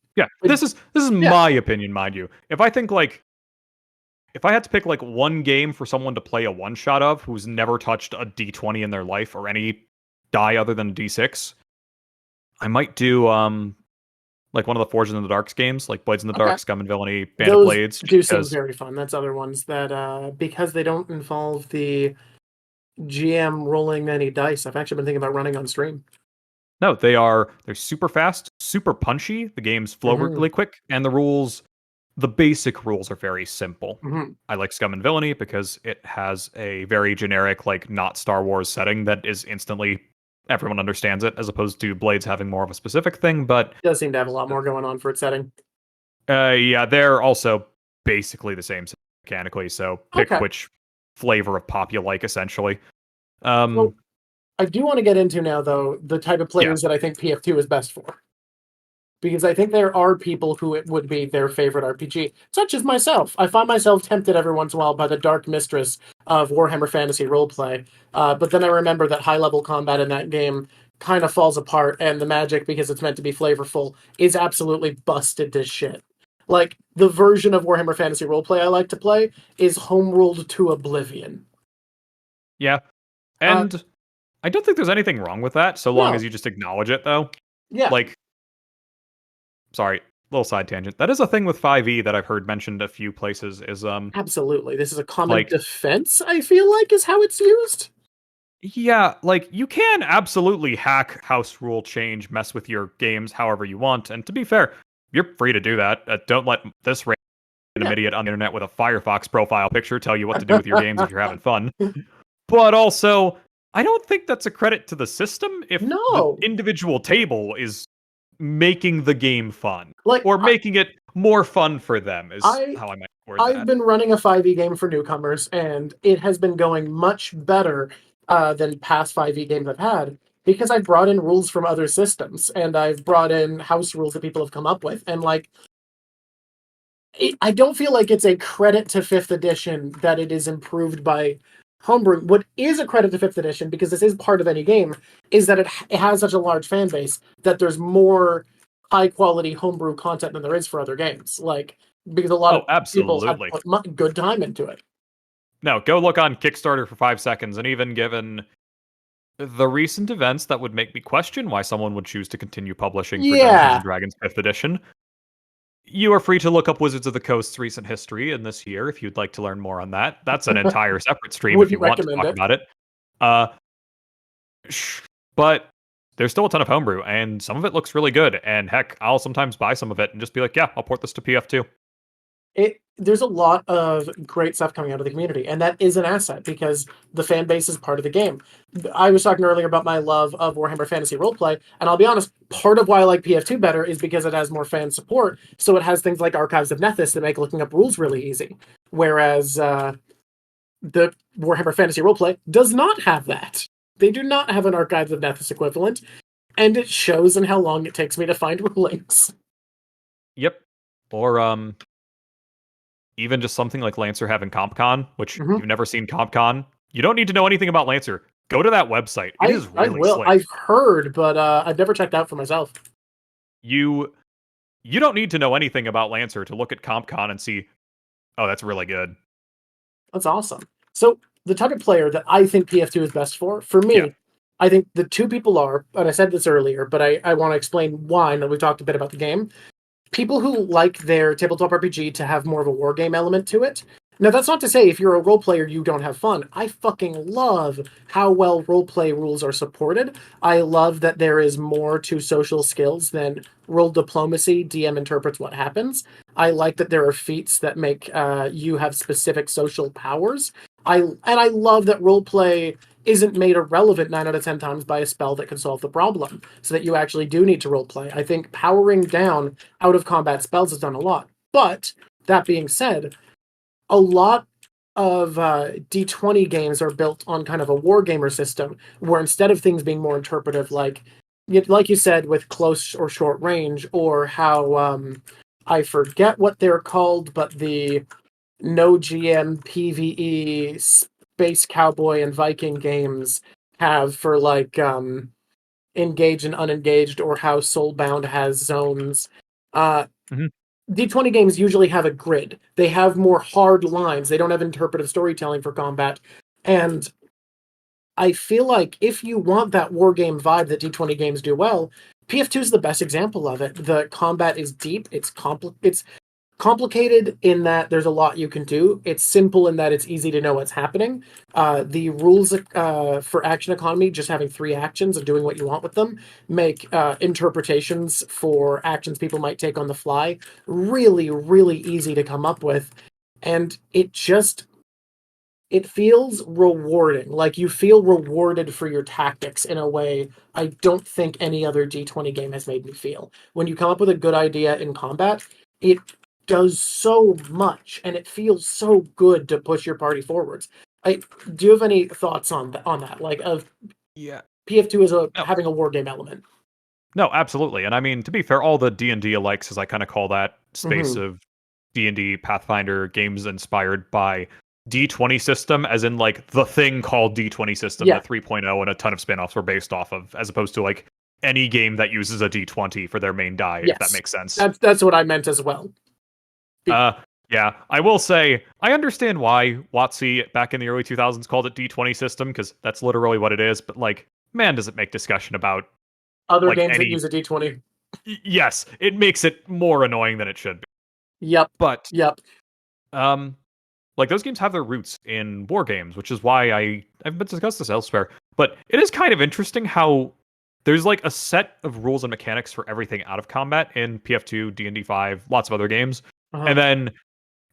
this is my opinion, mind you. If I think if I had to pick one game for someone to play a one shot of who's never touched a D20 in their life or any die other than a D6, I might do one of the Forged in the Darks games, like Blades in the Dark, Scum and Villainy, Band of Blades. Do seem very fun. That's other ones that because they don't involve the GM rolling any dice, I've actually been thinking about running on stream. No, they're super fast, super punchy. The games flow really quick, and the basic rules are very simple. I like Scum and Villainy because it has a very generic, like, not Star Wars setting that is instantly everyone understands it, as opposed to Blades having more of a specific thing. But It does seem to have a lot more going on for its setting. yeah, they're also basically the same mechanically. So pick Okay. which flavor of pop you like, essentially. Well, I do want to get into now, though, the type of Yeah. players that I think PF2 is best for. Because I think there are people who it would be their favorite RPG, such as myself. I find myself tempted every once in a while by the dark mistress of Warhammer Fantasy Roleplay, but then I remember that high-level combat in that game kind of falls apart, and the magic, because it's meant to be flavorful, is absolutely busted to shit. Like, the version of Warhammer Fantasy Roleplay I like to play is homeruled to oblivion. Yeah. And I don't think there's anything wrong with that, so long No. as you just acknowledge it, though. Yeah. Like, sorry, little side tangent. That is a thing with 5e that I've heard mentioned a few places is Absolutely. This is a common like, defense, I feel like, is how it's used. yeah, like, you can absolutely hack house rule change, mess with your games however you want, and to be fair, you're free to do that. Don't let this random idiot on the internet with a Firefox profile picture tell you what to do with your games if you're having fun. But also, I don't think that's a credit to the system if the individual table is making the game fun, like, or making it more fun for them is how I might word that. I've been running a 5e game for newcomers, and it has been going much better than past 5e games I've had, because I've brought in rules from other systems, and I've brought in house rules that people have come up with, and like, I don't feel like it's a credit to 5th edition that it is improved by Homebrew. What is a credit to 5th edition, because this is part of any game, is that it has such a large fan base that there's more high quality homebrew content than there is for other games. Like, because a lot of people have put good time into it. No, go look on Kickstarter for 5 seconds, and even given the recent events that would make me question why someone would choose to continue publishing for Dungeons & Dragons 5th edition, you are free to look up Wizards of the Coast's recent history in this year if you'd like to learn more on that. That's an entire separate stream if you want to talk about it. But there's still a ton of homebrew, and some of it looks really good. And heck, I'll sometimes buy some of it and just be like, yeah, I'll port this to PF2. There's a lot of great stuff coming out of the community, and that is an asset because the fan base is part of the game. I was talking earlier about my love of Warhammer Fantasy Roleplay, and I'll be honest, part of why I like PF2 better is because it has more fan support, so it has things like Archives of Nethys that make looking up rules really easy, whereas the Warhammer Fantasy Roleplay does not have that. They do not have an Archives of Nethys equivalent, and it shows in how long it takes me to find rulings. Yep. Or, even just something like Lancer having CompCon, which you've never seen CompCon. You don't need to know anything about Lancer. Go to that website. It is really slick. I've heard, but I've never checked out for myself. You don't need to know anything about Lancer to look at CompCon and see, oh, that's really good. That's awesome. So the type of player that I think PF2 is best for me, I think the two people are, and I said this earlier, but I want to explain why, and we talked a bit about the game. People who like their tabletop RPG to have more of a war game element to it. Now, that's not to say if you're a role player, you don't have fun. I fucking love how well roleplay rules are supported. I love that there is more to social skills than role diplomacy. DM interprets what happens. I like that there are feats that make you have specific social powers. I love that roleplay isn't made irrelevant 9 out of 10 times by a spell that can solve the problem, so that you actually do need to roleplay. I think powering down out-of-combat spells has done a lot. But, that being said, a lot of D20 games are built on kind of a wargamer system, where instead of things being more interpretive, like you said, with close or short range, or how, I forget what they're called, but the no GM PvE Space Cowboy and Viking games have for like engaged and unengaged, or how Soulbound has zones. D20 games usually have a grid. They have more hard lines. They don't have interpretive storytelling for combat. And I feel like if you want that wargame vibe that D20 games do well, PF2 is the best example of it. The combat is deep. It's complicated in that there's a lot you can do. It's simple in that it's easy to know what's happening. The rules for action economy, just having 3 actions and doing what you want with them, make interpretations for actions people might take on the fly really, really easy to come up with. And it feels rewarding. Like you feel rewarded for your tactics in a way I don't think any other D20 game has made me feel. When you come up with a good idea in combat, it does so much and it feels so good to push your party forwards. Do you have any thoughts on that? Like of Yeah. PF2 is having a war game element. No, absolutely. And I mean, to be fair, all the D&D alikes, as I kind of call that space of D&D Pathfinder games inspired by D20 system, as in like the thing called D20 system that 3.0 and a ton of spin-offs were based off of, as opposed to like any game that uses a D20 for their main die, if that makes sense. That's what I meant as well. Yeah, I will say, I understand why WotC back in the early 2000s called it D20 system, because that's literally what it is, but like, man, does it make discussion about other games that use a D20. Yes, it makes it more annoying than it should be. Yep. But yep. Like those games have their roots in war games, which is why I've been discussed this elsewhere. But it is kind of interesting how there's like a set of rules and mechanics for everything out of combat in PF2, D&D 5, lots of other games. And then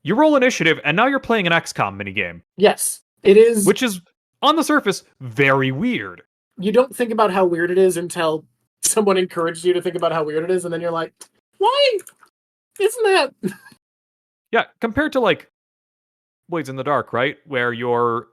you roll initiative, and now you're playing an XCOM minigame. Yes, it is. Which is, on the surface, very weird. You don't think about how weird it is until someone encouraged you to think about how weird it is, and then you're like, why isn't that? Yeah, compared to like Blades in the Dark, right? Where your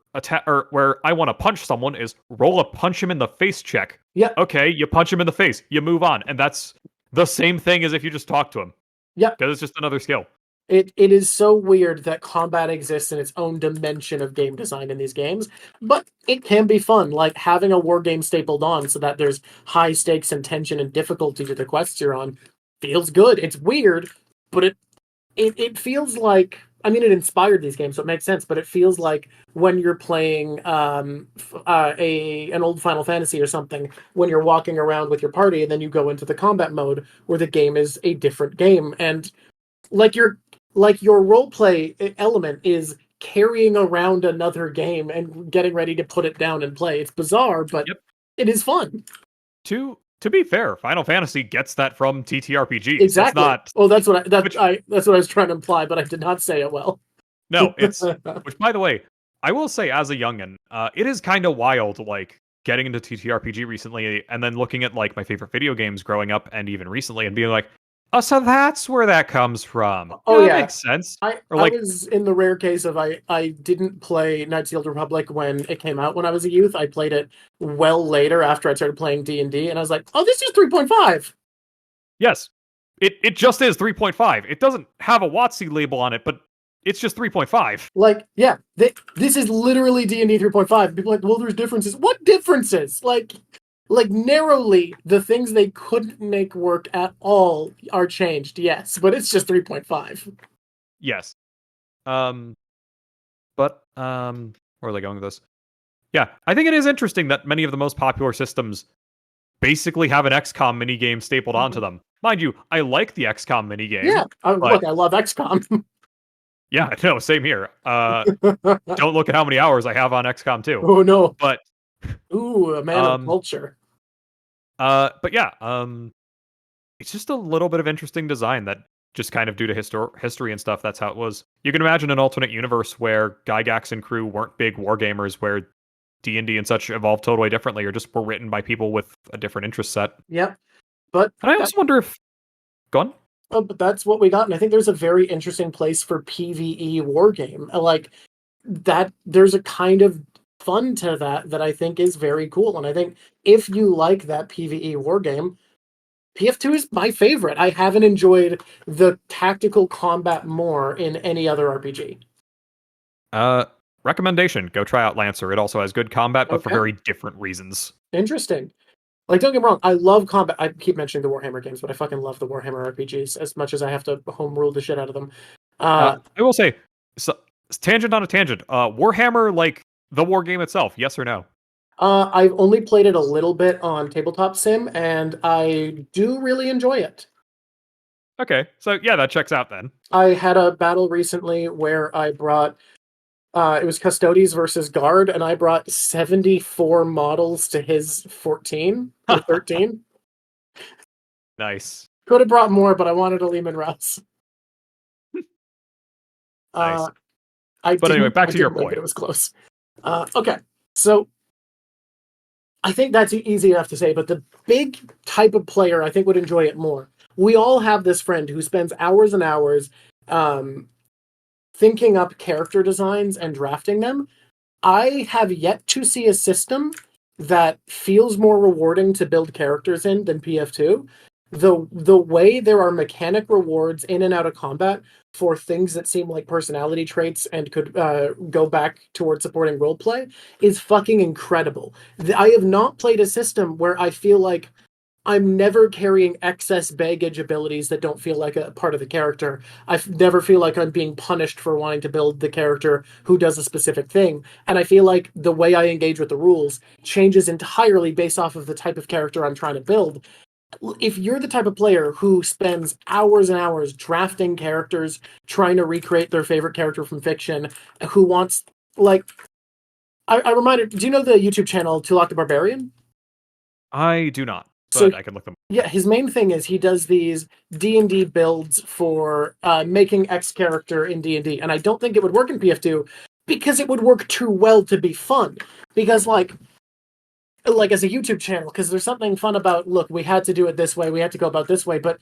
where I want to punch someone is roll a punch him in the face check. Yeah. Okay, you punch him in the face, you move on, and that's the same thing as if you just talk to him. Yeah. Because it's just another skill. It is so weird that combat exists in its own dimension of game design in these games, but it can be fun, like having a war game stapled on so that there's high stakes and tension and difficulty to the quests you're on feels good. It's weird, but it feels like, I mean, it inspired these games, so it makes sense, but it feels like when you're playing an old Final Fantasy or something, when you're walking around with your party and then you go into the combat mode where the game is a different game, and like your roleplay element is carrying around another game and getting ready to put it down and play. It's bizarre, but it is fun. To be fair, Final Fantasy gets that from TTRPGs. Exactly. That's what I was trying to imply, but I did not say it well. No, it's which, by the way, I will say as a youngin, it is kind of wild, like getting into TTRPG recently and then looking at like my favorite video games growing up and even recently and being like, oh, so that's where that comes from. Oh, that makes sense. I was in the rare case of I didn't play Knights of the Old Republic when it came out when I was a youth. I played it well later after I started playing D&D, and I was like, oh, this is 3.5. Yes, it just is 3.5. It doesn't have a WotC label on it, but it's just 3.5. Like, yeah, this is literally D&D 3.5. People are like, well, there's differences. What differences? Like narrowly, the things they couldn't make work at all are changed, yes, but it's just 3.5. Yes. But where are they going with this? Yeah, I think it is interesting that many of the most popular systems basically have an XCOM minigame stapled onto them. Mind you, I like the XCOM minigame. Yeah, look, I love XCOM. Yeah, no, same here. Don't look at how many hours I have on XCOM 2. Oh, no. But ooh, a man of culture. But yeah, it's just a little bit of interesting design that just kind of due to history and stuff, that's how it was. You can imagine an alternate universe where Gygax and crew weren't big wargamers, where D&D and such evolved totally differently, or just were written by people with a different interest set. Yep. But and I also wonder if... Go on. Oh, but that's what we got, and I think there's a very interesting place for PvE wargame. Like, that, there's a kind of fun to that I think is very cool, and I think if you like that PvE wargame, PF2 is my favorite. I haven't enjoyed the tactical combat more in any other RPG. Recommendation, go try out Lancer. It also has good combat, but for very different reasons. Interesting. Like, don't get me wrong, I love combat. I keep mentioning the Warhammer games, but I fucking love the Warhammer RPGs as much as I have to home rule the shit out of them. I will say, tangent on a tangent, Warhammer, like, the war game itself, yes or no? I've only played it a little bit on Tabletop Sim, and I do really enjoy it. Okay, so yeah, that checks out then. I had a battle recently where I brought it was Custodes versus Guard, and I brought 74 models to his 14 or 13. Nice. Could have brought more, but I wanted a Lehman Russ. Nice. But anyway, back I to your didn't win, but point. it was close. Okay, so I think that's easy enough to say, but the big type of player I think would enjoy it more. We all have this friend who spends hours and hours thinking up character designs and drafting them. I have yet to see a system that feels more rewarding to build characters in than PF2. The way there are mechanic rewards in and out of combat for things that seem like personality traits and could go back towards supporting roleplay is fucking incredible. I have not played a system where I feel like I'm never carrying excess baggage abilities that don't feel like a part of the character. I never feel like I'm being punished for wanting to build the character who does a specific thing. And I feel like the way I engage with the rules changes entirely based off of the type of character I'm trying to build. If you're the type of player who spends hours and hours drafting characters, trying to recreate their favorite character from fiction, who wants, like, I reminded, do you know the YouTube channel Tulak the Barbarian? I do not, So but I can look them up. yeah, his main thing is he does these D&D builds for making X character in D&D, and I don't think it would work in PF2 because it would work too well to be fun. Because like as a YouTube channel, because there's something fun about, look, we had to do it this way, we had to go about this way, but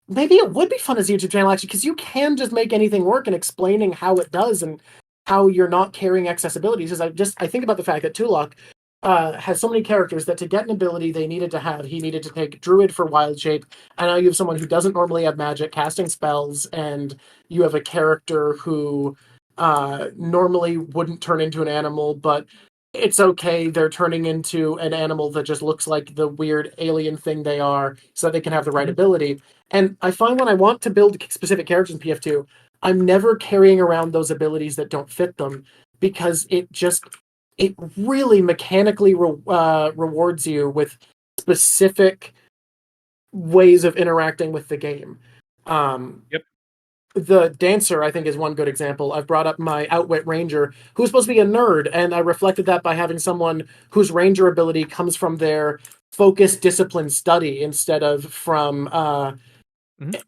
maybe it would be fun as a YouTube channel actually, because you can just make anything work, and explaining how it does and how you're not carrying accessibilities. Is I think about the fact that Tulak has so many characters that to get an ability they needed to have, he needed to take Druid for Wild Shape, and now you have someone who doesn't normally have magic casting spells, and you have a character who normally wouldn't turn into an animal, but it's okay, they're turning into an animal that just looks like the weird alien thing they are, so they can have the right ability. And I find when I want to build specific characters in PF2, I'm never carrying around those abilities that don't fit them, because it really mechanically rewards you with specific ways of interacting with the game. Yep. The dancer, I think, is one good example. I've brought up my Outwit Ranger, who's supposed to be a nerd, and I reflected that by having someone whose Ranger ability comes from their focused discipline study instead of from Mhm.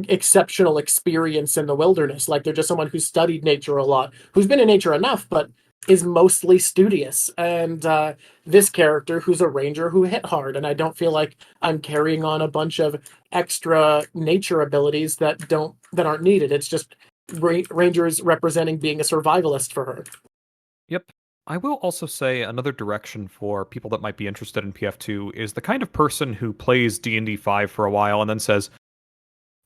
exceptional experience in the wilderness. Like they're just someone who's studied nature a lot, who's been in nature enough, but is mostly studious. And this character who's a ranger who hit hard, and I don't feel like I'm carrying on a bunch of extra nature abilities that aren't needed. It's just rangers representing being a survivalist for her. Yep. I will also say another direction for people that might be interested in PF2 is the kind of person who plays D&D 5 for a while and then says,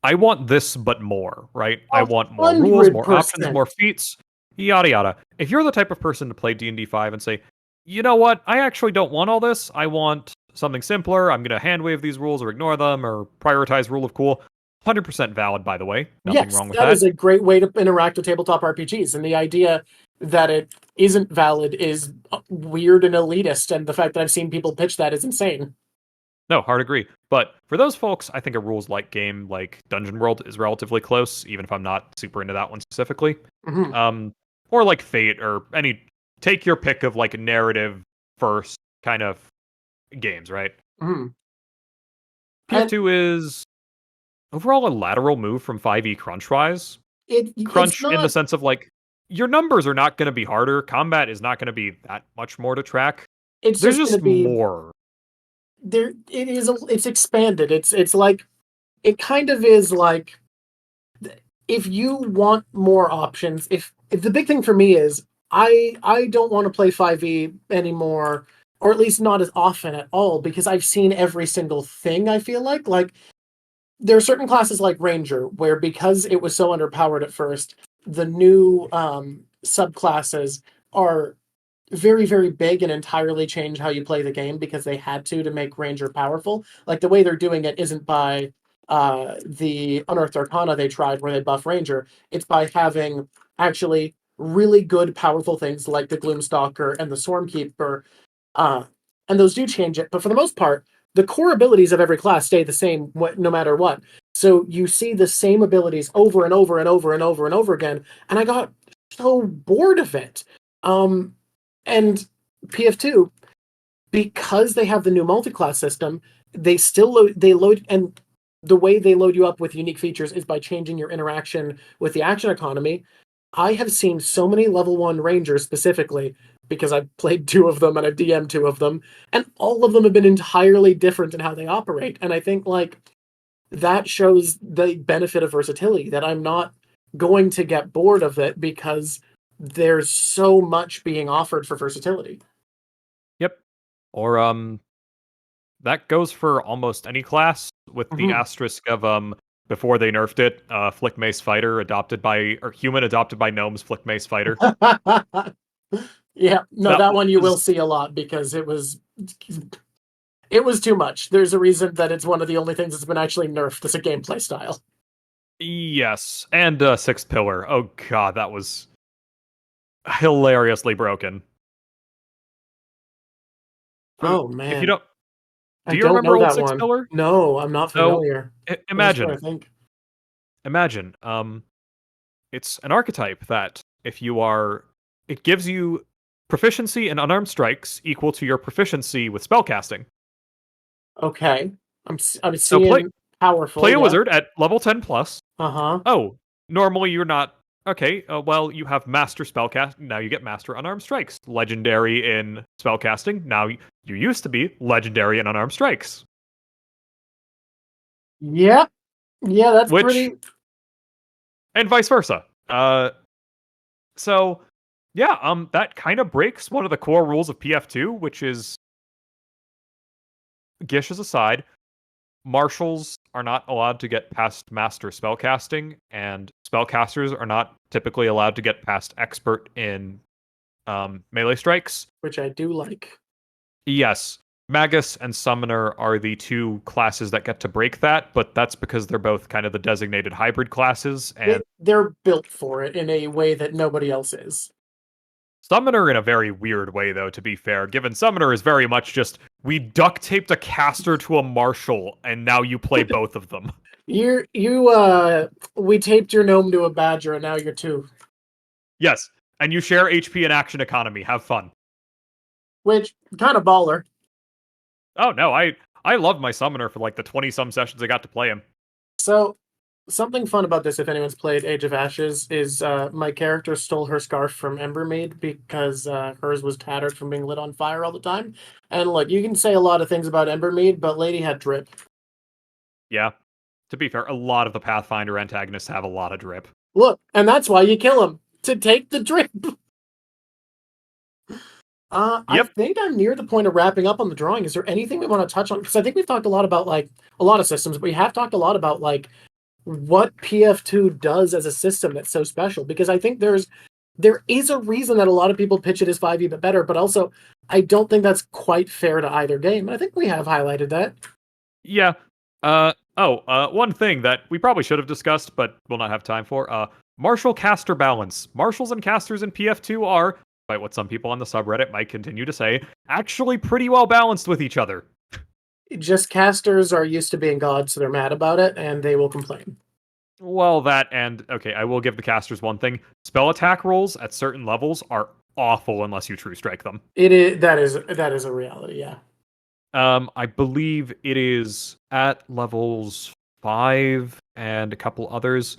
I want this but more, right? I want more rules, more options, 100%. more feats, yada yada. If you're the type of person to play D&D 5 and say, you know what, I actually don't want all this, I want something simpler, I'm going to handwave these rules or ignore them or prioritize rule of cool, 100% valid, by the way. Nothing Yes, wrong with that that. is a great way to interact with tabletop RPGs. And the idea that it isn't valid is weird and elitist. And the fact that I've seen people pitch that is insane. No, hard agree. But for those folks, I think a rules like game like Dungeon World is relatively close, even if I'm not super into that one specifically. Mm-hmm. Or like Fate or any take your pick of like narrative first kind of games, right? Mm-hmm. And PF2 is overall a lateral move from 5e crunch-wise. it's Crunch in the not. sense of like your numbers are not going to be harder, combat is not going to be that much more to track. It's There's just going to just be more. there. It is. It's expanded. It's like it kind of is like if you want more options. If the big thing for me is I don't want to play 5e anymore, or at least not as often at all, because I've seen every single thing. I feel like there are certain classes like Ranger where, because it was so underpowered at first, the new subclasses are very, very big and entirely change how you play the game because they had to make Ranger powerful. Like the way they're doing it isn't by the Unearthed Arcana they tried where they buff Ranger. It's by having actually really good, powerful things like the Gloomstalker and the Stormkeeper, uh, and those do change it. But for the most part, the core abilities of every class stay the same no matter what. So you see the same abilities over and over and over and over and over again, and I got so bored of it. And PF2, because they have the new multi-class system, they still load, and the way they load you up with unique features is by changing your interaction with the action economy. I have seen so many level 1 rangers specifically, because I've played 2 of them and I've DM'd 2 of them, and all of them have been entirely different in how they operate. And I think like that shows the benefit of versatility, that I'm not going to get bored of it because there's so much being offered for versatility. Yep. Or that goes for almost any class, with the asterisk of before they nerfed it, Flick Mace Fighter human adopted by gnomes, Flick Mace Fighter. Yeah, no, that one you will see a lot because it was too much. There's a reason that it's one of the only things that's been actually nerfed as a gameplay style. Yes, and Sixth Pillar. Oh god, that was hilariously broken. Oh man. If you don't, do you don't remember know old that Sixth one. Pillar? No, I'm not familiar. So, imagine, I think. Imagine, it's an archetype that it gives you proficiency in unarmed strikes equal to your proficiency with spellcasting. Okay, I'm seeing So powerful. Play a wizard at level 10 plus. Uh-huh. Oh, normally you're not. Okay, well, you have master spellcast. Now you get master unarmed strikes. Legendary in spellcasting. Now you used to be legendary in unarmed strikes. Yeah. Yeah, that's pretty. And vice versa. So yeah, that kind of breaks one of the core rules of PF2, which is, Gishes aside, marshals are not allowed to get past master spellcasting, and spellcasters are not typically allowed to get past expert in melee strikes. Which I do like. Yes. Magus and Summoner are the 2 classes that get to break that, but that's because they're both kind of the designated hybrid classes, and they're built for it in a way that nobody else is. Summoner in a very weird way, though, to be fair, given Summoner is very much just, we duct taped a caster to a marshal, and now you play both of them. We taped your gnome to a badger, and now you're 2. Yes, and you share HP and action economy. Have fun. Which, kind of baller. Oh, no, I love my Summoner for like the 20-some sessions I got to play him. So, something fun about this, if anyone's played Age of Ashes, is my character stole her scarf from Embermaid because hers was tattered from being lit on fire all the time. And look, you can say a lot of things about Embermaid, but Lady had drip. Yeah. To be fair, a lot of the Pathfinder antagonists have a lot of drip. Look, and that's why you kill them, to take the drip. Yep. I think I'm near the point of wrapping up on the drawing. Is there anything we want to touch on? Because I think we've talked a lot about like a lot of systems, but we have talked a lot about like what PF2 does as a system that's so special. Because I think there is a reason that a lot of people pitch it as 5e but better, but also I don't think that's quite fair to either game. I think we have highlighted that. Yeah. One thing that we probably should have discussed, but we'll not have time for. Marshal caster balance. Marshals and casters in PF2 are, by what some people on the subreddit might continue to say, actually pretty well balanced with each other. Just casters are used to being gods, so they're mad about it, and they will complain. Well, that and, okay, I will give the casters one thing. Spell attack rolls at certain levels are awful unless you true strike them. That is a reality, yeah. I believe it is at levels 5 and a couple others.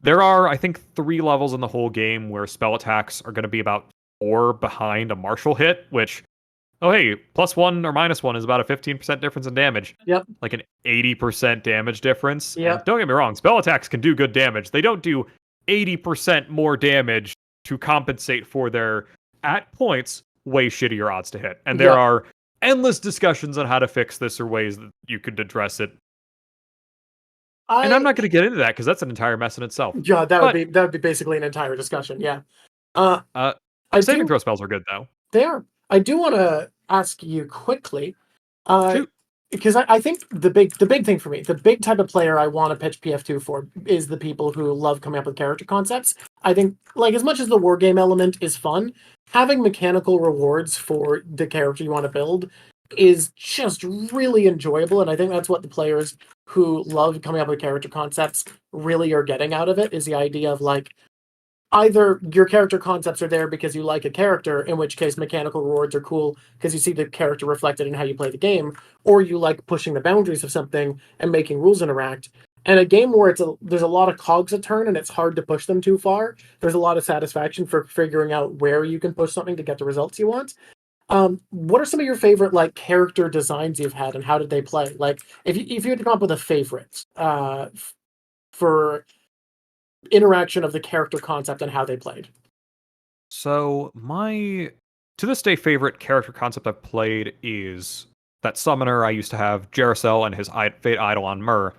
There are, I think, 3 levels in the whole game where spell attacks are going to be about 4 behind a martial hit, which, oh hey, +1 or -1 is about a 15% difference in damage. Yep. Like an 80% damage difference. Yep. And don't get me wrong, spell attacks can do good damage. They don't do 80% more damage to compensate for their, at points, way shittier odds to hit. And there are endless discussions on how to fix this or ways that you could address it. And I'm not going to get into that because that's an entire mess in itself. Yeah, that would be basically an entire discussion. Yeah. Saving throw spells are good though. They are. I do want to ask you quickly, because I think the big thing for me, the big type of player I want to pitch PF2 for is the people who love coming up with character concepts. I think, like, as much as the war game element is fun, having mechanical rewards for the character you want to build is just really enjoyable, and I think that's what the players who love coming up with character concepts really are getting out of it, is the idea of like, either your character concepts are there because you like a character, in which case mechanical rewards are cool because you see the character reflected in how you play the game, or you like pushing the boundaries of something and making rules interact. And a game where there's a lot of cogs a turn and it's hard to push them too far, there's a lot of satisfaction for figuring out where you can push something to get the results you want. What are some of your favorite like character designs you've had, and how did they play? Like, if you had to come up with a favorite for interaction of the character concept and how they played. So my to this day favorite character concept I've played is that summoner I used to have, Jaracel, and his Fate Eidolon Myrrh.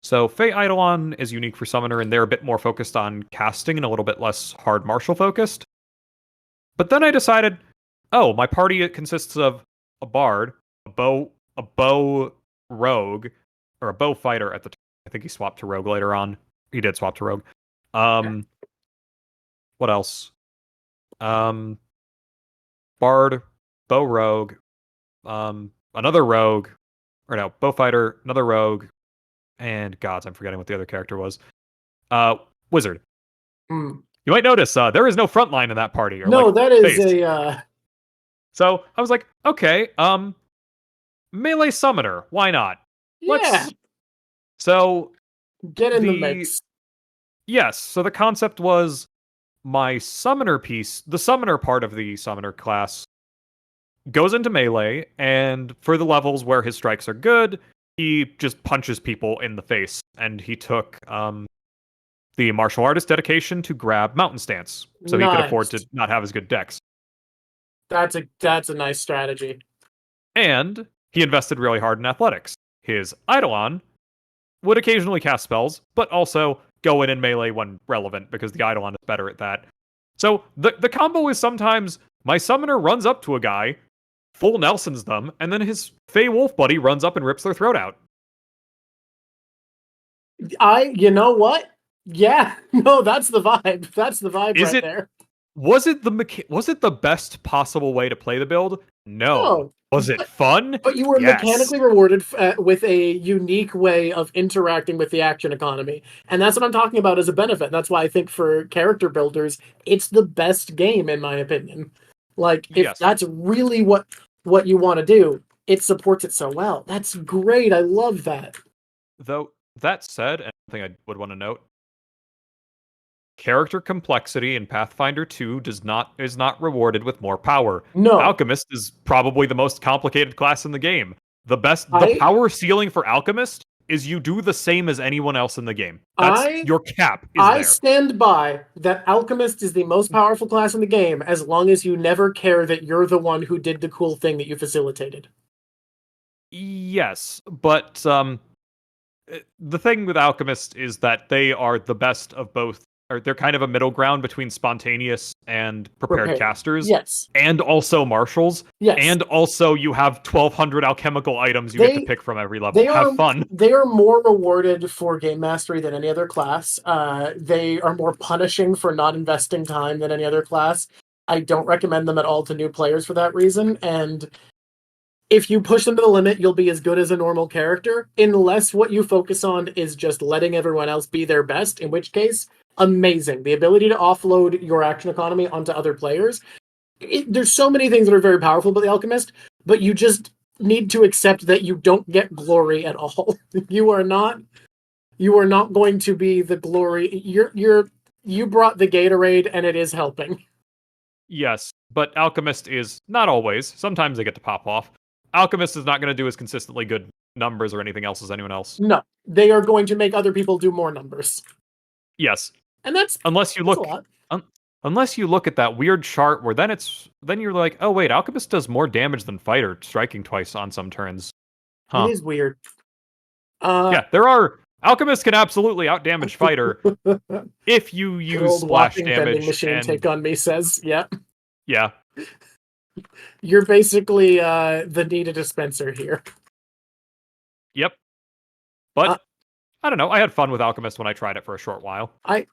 So Fate Eidolon is unique for summoner, and they're a bit more focused on casting and a little bit less hard martial focused. But then I decided, oh, my party consists of a bard, a bow rogue, or a bow fighter at the time. I think he swapped to rogue later on. He did swap to rogue. What else? Bard, bow rogue, another rogue, or no, bow fighter, another rogue, and gods, I'm forgetting what the other character was. Wizard. Mm. You might notice there is no front line in that party. Or No, like, that is base. a. So I was like, okay, melee summoner, why not? Yeah. So Get in the mix. Yes, so the concept was my summoner piece, the summoner part of the summoner class, goes into melee, and for the levels where his strikes are good, he just punches people in the face. And he took the martial artist dedication to grab mountain stance, so he could afford to not have as good decks. That's a nice strategy. And he invested really hard in athletics. His Eidolon would occasionally cast spells, but also go in melee when relevant, because the Eidolon is better at that. So the combo is sometimes my summoner runs up to a guy, full Nelsons them, and then his Fey Wolf buddy runs up and rips their throat out. You know what? Yeah, no, that's the vibe. That's the vibe there. Was it the best possible way to play the build? No. Was it fun? But you were mechanically rewarded with a unique way of interacting with the action economy. And that's what I'm talking about as a benefit. That's why I think for character builders, it's the best game, in my opinion. Like, if that's really what you want to do, it supports it so well. That's great. I love that. Though, that said, and I think I would want to note, character complexity in Pathfinder 2 is not rewarded with more power. No. Alchemist is probably the most complicated class in the game. The power ceiling for Alchemist is you do the same as anyone else in the game. Your cap is there. I stand by that Alchemist is the most powerful class in the game, as long as you never care that you're the one who did the cool thing that you facilitated. Yes, but the thing with Alchemist is that they are the best of both. Or they're kind of a middle ground between spontaneous and prepared casters. Yes. And also marshals. Yes. And also you have 1,200 alchemical items you get to pick from every level. Have fun. They are more rewarded for game mastery than any other class. They are more punishing for not investing time than any other class. I don't recommend them at all to new players for that reason. And if you push them to the limit, you'll be as good as a normal character, unless what you focus on is just letting everyone else be their best, in which case, amazing. The ability to offload your action economy onto other players. There's so many things that are very powerful about the Alchemist, but you just need to accept that you don't get glory at all. You are not going to be the glory. You brought the Gatorade, and it is helping. Yes, but Alchemist is not always. Sometimes they get to pop off. Alchemist is not going to do as consistently good numbers or anything else as anyone else. No, they are going to make other people do more numbers. Yes. And that's unless you look at that weird chart where then you're like, oh wait, Alchemist does more damage than Fighter, striking twice on some turns. It is weird. Alchemist can absolutely outdamage Fighter if you use splash damage. Machine take on me says, yeah. Yeah. You're basically the Nita dispenser here. Yep. But I don't know. I had fun with Alchemist when I tried it for a short while. I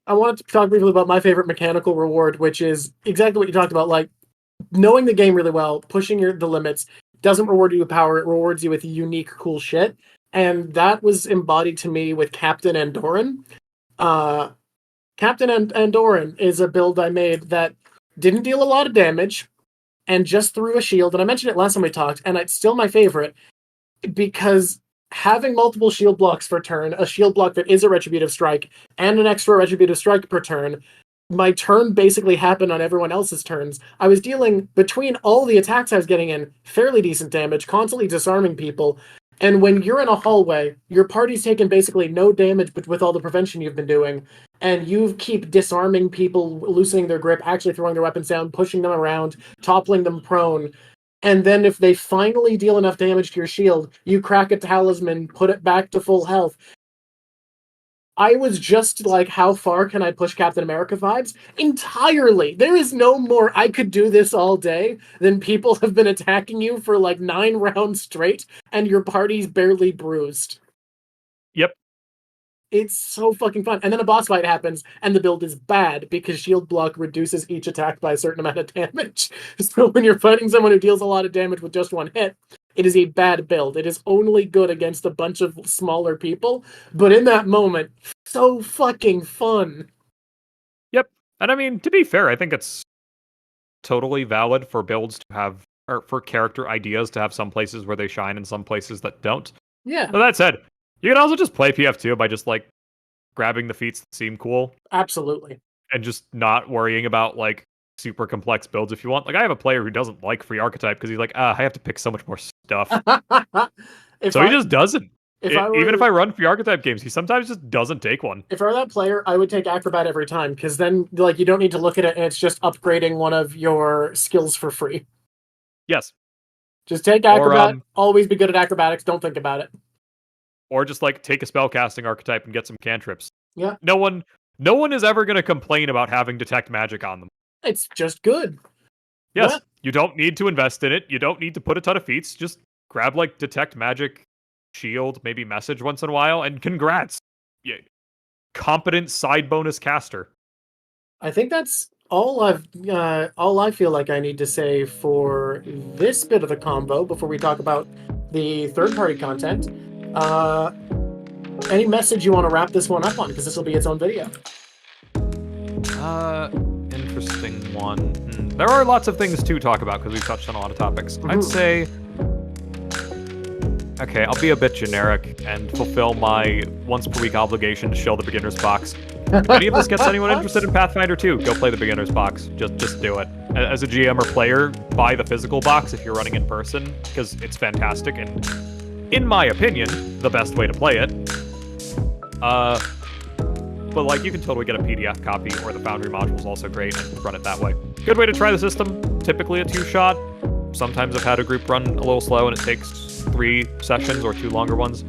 wanted to talk briefly about my favorite mechanical reward, which is exactly what you talked about. Like, knowing the game really well, pushing the limits, doesn't reward you with power, it rewards you with unique, cool shit. And that was embodied to me with Captain Andoran. Captain Andoran is a build I made that didn't deal a lot of damage and just threw a shield. And I mentioned it last time we talked, and it's still my favorite because having multiple shield blocks per turn, a shield block that is a retributive strike, and an extra retributive strike per turn, my turn basically happened on everyone else's turns. I was dealing, between all the attacks I was getting in, fairly decent damage, constantly disarming people. And when you're in a hallway, your party's taken basically no damage but with all the prevention you've been doing, and you keep disarming people, loosening their grip, actually throwing their weapons down, pushing them around, toppling them prone. And then if they finally deal enough damage to your shield, you crack a talisman, put it back to full health. I was just like, how far can I push Captain America vibes? Entirely. There is no more I could do this all day than people have been attacking you for like 9 rounds straight and your party's barely bruised. Yep. It's so fucking fun. And then a boss fight happens, and the build is bad because shield block reduces each attack by a certain amount of damage. So when you're fighting someone who deals a lot of damage with just one hit, it is a bad build. It is only good against a bunch of smaller people, but in that moment, so fucking fun. Yep. And I mean, to be fair, I think it's totally valid for builds to have, or for character ideas to have some places where they shine and some places that don't. Yeah. But that said, you can also just play PF2 by just, like, grabbing the feats that seem cool. Absolutely. And just not worrying about, like, super complex builds if you want. Like, I have a player who doesn't like free archetype because he's like, I have to pick so much more stuff. He just doesn't. Even if I run free archetype games, he sometimes just doesn't take one. If I were that player, I would take Acrobat every time, because then like you don't need to look at it and it's just upgrading one of your skills for free. Yes. Just take Acrobat, always be good at acrobatics, don't think about it. Or just like take a spellcasting archetype and get some cantrips. Yeah. No one is ever going to complain about having detect magic on them. It's just good. Yes. What? You don't need to invest in it. You don't need to put a ton of feats. Just grab like detect magic, shield, maybe message once in a while, and congrats. Yeah. Competent side bonus caster. I think that's all I feel like I need to say for this bit of the combo before we talk about the third-party content. Any message you want to wrap this one up on, because this will be its own video. Interesting one. There are lots of things to talk about because we've touched on a lot of topics. I'd say, okay, I'll be a bit generic and fulfill my once per week obligation to show the beginner's box. If any of this gets anyone interested in Pathfinder 2, go play the beginner's box. Just do it. As a GM or player, buy the physical box if you're running in person, because it's fantastic and, in my opinion, the best way to play it. But like, you can totally get a PDF copy, or the Foundry module is also great, and run it that way. Good way to try the system, typically a 2-shot. Sometimes I've had a group run a little slow and it takes 3 sessions or 2 longer ones.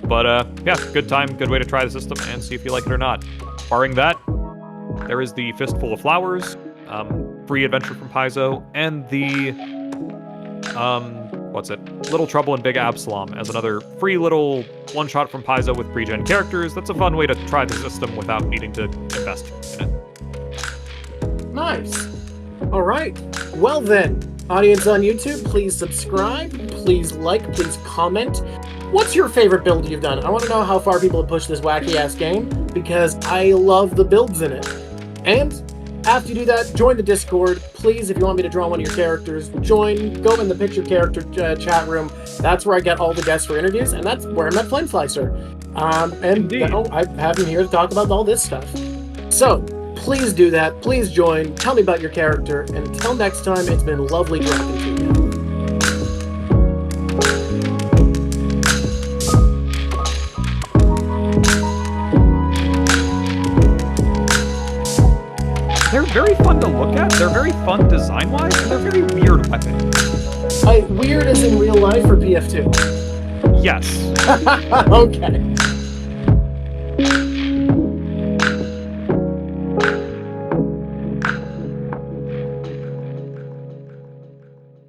But yeah, good time, good way to try the system and see if you like it or not. Barring that, there is the Fistful of Flowers, free adventure from Paizo, and the, Little Trouble in Big Absalom as another free little one-shot from Paizo with pre-gen characters. That's a fun way to try the system without needing to invest in it. Nice. All right. Well then, audience on YouTube, please subscribe, please like, please comment. What's your favorite build you've done? I want to know how far people have pushed this wacky-ass game, because I love the builds in it. And after you do that, join the Discord. Please, if you want me to draw one of your characters, join, go in the Picture Character chat room. That's where I get all the guests for interviews, and that's where I met Flameslicer. And you know, I have him here to talk about all this stuff. So, please do that. Please join. Tell me about your character. And until next time, it's been lovely talking to you. They're very fun to look at, they're very fun design-wise, and they're very weird weapons. Weird as in real life or PF2? Yes. Okay.